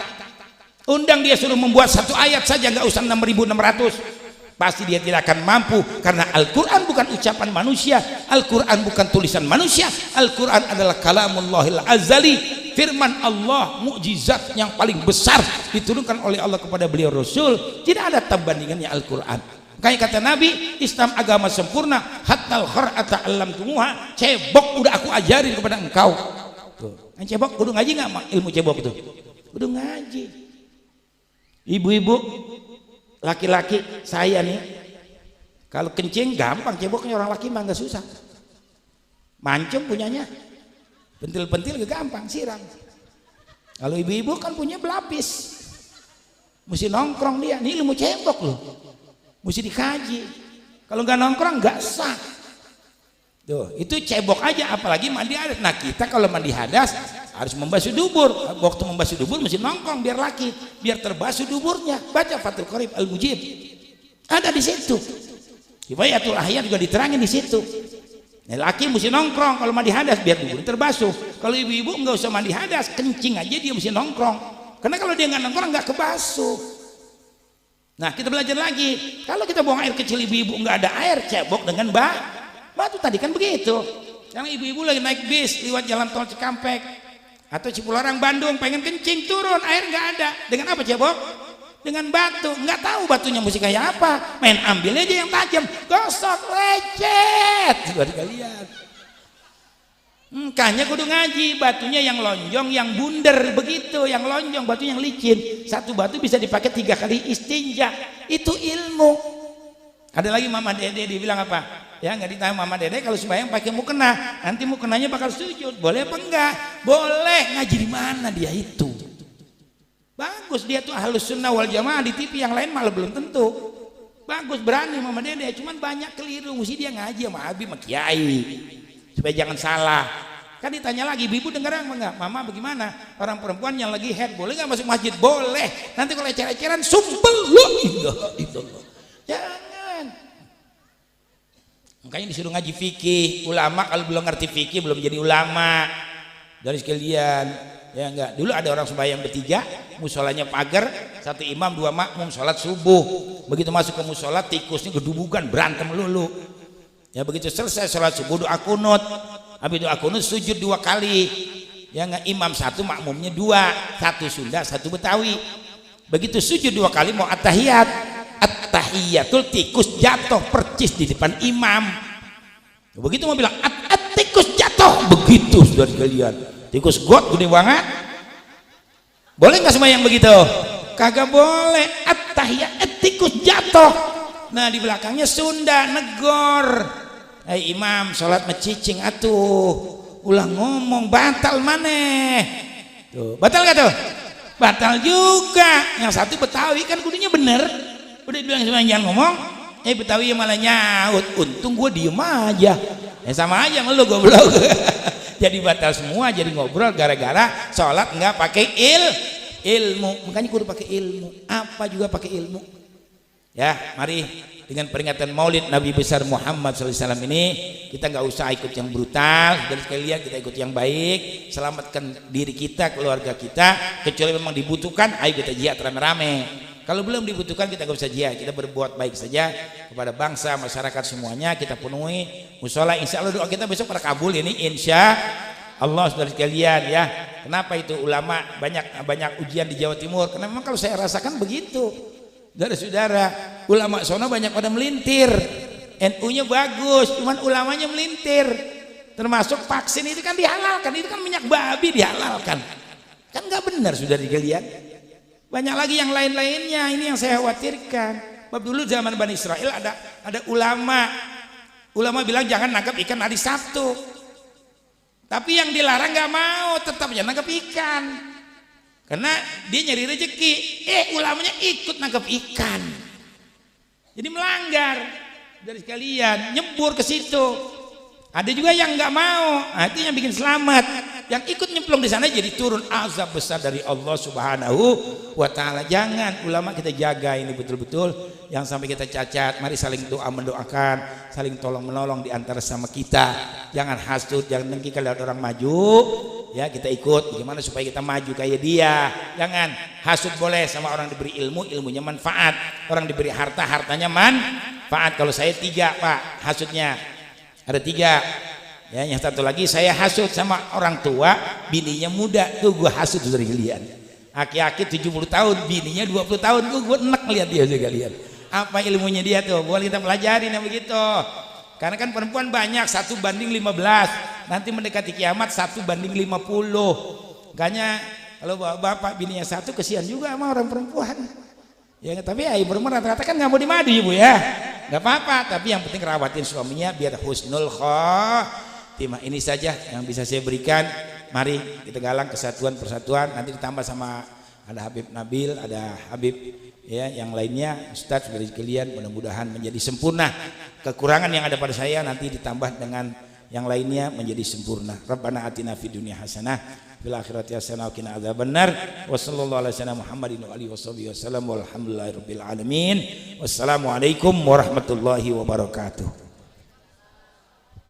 undang dia, suruh membuat 1 ayat saja, enggak usah 6.600. Pasti dia tidak akan mampu, karena Al-Quran bukan ucapan manusia, Al-Quran bukan tulisan manusia, Al-Quran adalah kalamullahil azali, firman Allah, mukjizat yang paling besar diturunkan oleh Allah kepada beliau Rasul. Tidak ada tambandingannya Al-Quran. Kayak kata Nabi, Islam agama sempurna, hatal khar'ata allamtumuha, cebok udah aku ajarin kepada engkau. Tuh, yang cebok kudu ngaji nggak ilmu cebok itu? Kudu ngaji. Ibu-ibu, laki-laki saya nih, kalau kencing gampang ceboknya, orang laki mah nggak susah. Mancung punyanya, pentil-pentil gak gampang, siram. Kalau ibu-ibu kan punya belapis, mesti nongkrong dia. Ini ilmu cebok loh, mesti dikaji. Kalau nggak nongkrong nggak sah. Tuh, itu cebok aja, apalagi mandi hadas. Nah kita kalau mandi hadas harus membasuh dubur. Waktu membasuh dubur mesti nongkrong biar laki, biar terbasuh duburnya. Baca Fathul Qorib Al-Mujib, ada di situ. Hifayatul Ahya juga diterangin di situ. Nah, laki mesti nongkrong kalau mandi hadas biar dubur terbasuh. Kalau ibu-ibu nggak usah mandi hadas, kencing aja dia mesti nongkrong. Karena kalau dia nggak nongkrong nggak kebasuh. Nah kita belajar lagi. Kalau kita buang air kecil ibu-ibu nggak ada air, cebok dengan batu tadi kan begitu. Yang ibu-ibu lagi naik bis lewat jalan tol Cikampek atau Cipularang Bandung, pengen kencing, turun air nggak ada, dengan apa cebok? Dengan batu. Nggak tahu batunya mesti kayak apa, main ambil aja yang tajam, gosok, lecet. Buat kalian makanya kudu ngaji. Batunya yang lonjong, yang bundar begitu, yang lonjong, batu yang licin. Satu batu bisa dipakai 3 kali istinja, itu ilmu. Ada lagi Mama Dede dibilang apa? Ya nggak ditanya Mama Dede kalau sembahyang pakai mukena, nanti mukenanya bakal sujud, boleh apa enggak? Boleh. Ngaji di mana dia itu? Bagus, dia tuh Ahlus Sunnah wal Jamaah. Di TV yang lain malah belum tentu. Bagus, berani Mama Dede, cuman banyak keliru. Mesti dia ngaji sama Habib sama Kiai supaya jangan salah. Kan ditanya lagi, ibu dengar enggak? Mama bagaimana? Orang perempuan yang lagi head boleh nggak masuk masjid? Boleh. Nanti kalau ecer-eceran sumpel loh. Itu jangan. Makanya disuruh ngaji fikih. Ulama kalau belum ngerti fikih belum jadi ulama. Dari sekalian, ya enggak. Dulu ada orang sembahyang bertiga, musolanya pagar, 1 imam 2 makmum sholat subuh. Begitu masuk ke musola, tikusnya gedubukan, berantem lulu. Ya begitu selesai sholat subuh, doa kunut. Habis doa kunut sujud 2 kali. Ya enggak, imam 1, makmumnya 2, 1 Sunda, 1 Betawi. Begitu sujud 2 kali mau at-tahiyat. At-tahiyatul, tikus jatuh percis di depan imam. Begitu mau bilang tikus jatuh, begitu saudara sekalian. Tikus got gede banget. Boleh nggak sembahyang begitu? Kagak boleh. At-tahiyat, tikus jatuh. Nah di belakangnya Sunda negor, imam sholat mecicing atuh, ulang ngomong batal maneh. Tuh batal gak tuh? Batal juga. Yang 1 Betawi kan kudunya bener. Udah dibilang sama jangan ngomong, Betawi malah nyaut. Untung gue diem aja. Sama aja sama lu goblok. Jadi batal semua, jadi ngobrol gara-gara sholat nggak pakai ilmu. Makanya kudu pakai ilmu. Apa juga pakai ilmu. Ya, mari dengan peringatan Maulid Nabi besar Muhammad SAW ini kita nggak usah ikut yang brutal. Dan sekalian kita ikut yang baik. Selamatkan diri kita, keluarga kita. Kecuali memang dibutuhkan, ayo kita jihad rame-rame. Kalau belum dibutuhkan kita gak usah jihad, kita berbuat baik saja kepada bangsa, masyarakat semuanya. Kita penuhi musola, insya Allah doa kita besok pada kabul ini insya Allah saudara sekalian ya. Kenapa itu ulama banyak ujian di Jawa Timur? Karena memang kalau saya rasakan begitu. Saudara-saudara, ulama sono banyak pada melintir. NU-nya bagus, cuman ulamanya melintir. Termasuk vaksin itu kan dihalalkan, itu kan minyak babi dihalalkan. Kan nggak benar saudara sekalian. Banyak lagi yang lain-lainnya, ini yang saya khawatirkan. Sebab dulu zaman Bani Israel ada ulama bilang jangan nangkap ikan hari Sabtu. Tapi yang dilarang nggak mau, tetap jangan nangkap ikan. Karena dia nyari rezeki. Ulamanya ikut nangkap ikan. Jadi melanggar dari sekalian, nyebur ke situ. Ada juga yang nggak mau, itu yang bikin selamat. Yang ikut nyemplung di sana jadi turun azab besar dari Allah Subhanahu wa Ta'ala. Jangan, ulama kita jaga ini betul-betul. Yang sampai kita cacat, mari saling doa mendoakan, saling tolong menolong di antara sama kita. Jangan hasud, jangan dengki kalau ada orang maju, ya kita ikut. Bagaimana supaya kita maju kayak dia? Jangan hasud boleh sama orang diberi ilmu, ilmunya manfaat. Orang diberi harta, hartanya manfaat. Kalau saya 3 Pak hasudnya. Ada 3 ya, yang satu lagi saya hasud sama orang tua bininya muda, tuh gue hasud dari kalian. Aki-aki 70 tahun bininya 20 tahun, gue enak lihat dia juga kalian. Apa ilmunya dia tuh, boleh kita pelajarin yang begitu. Karena kan perempuan banyak, 1:15, nanti mendekati kiamat 1:50. Makanya kalau bapak bininya 1 kesian juga sama orang perempuan. Ya tapi ya perempuan rata-rata kan nggak mau dimadu ibu ya. Nggak apa-apa, tapi yang penting rawatin suaminya biar husnul khotimah. Ini saja yang bisa saya berikan. Mari kita galang kesatuan persatuan. Nanti ditambah sama ada Habib Nabil, ada Habib ya yang lainnya. Ustadz dari kalian mudah-mudahan menjadi sempurna. Kekurangan yang ada pada saya nanti ditambah dengan yang lainnya menjadi sempurna. Rabbana atina fid dunya hasanah fil akhirati hasanah wa qina adzabannar. Wa sallallahu alaihi wasallam Muhammadin wa alihi wasallam walhamdulillahirabbil alamin. Wassalamualaikum warahmatullahi wabarakatuh.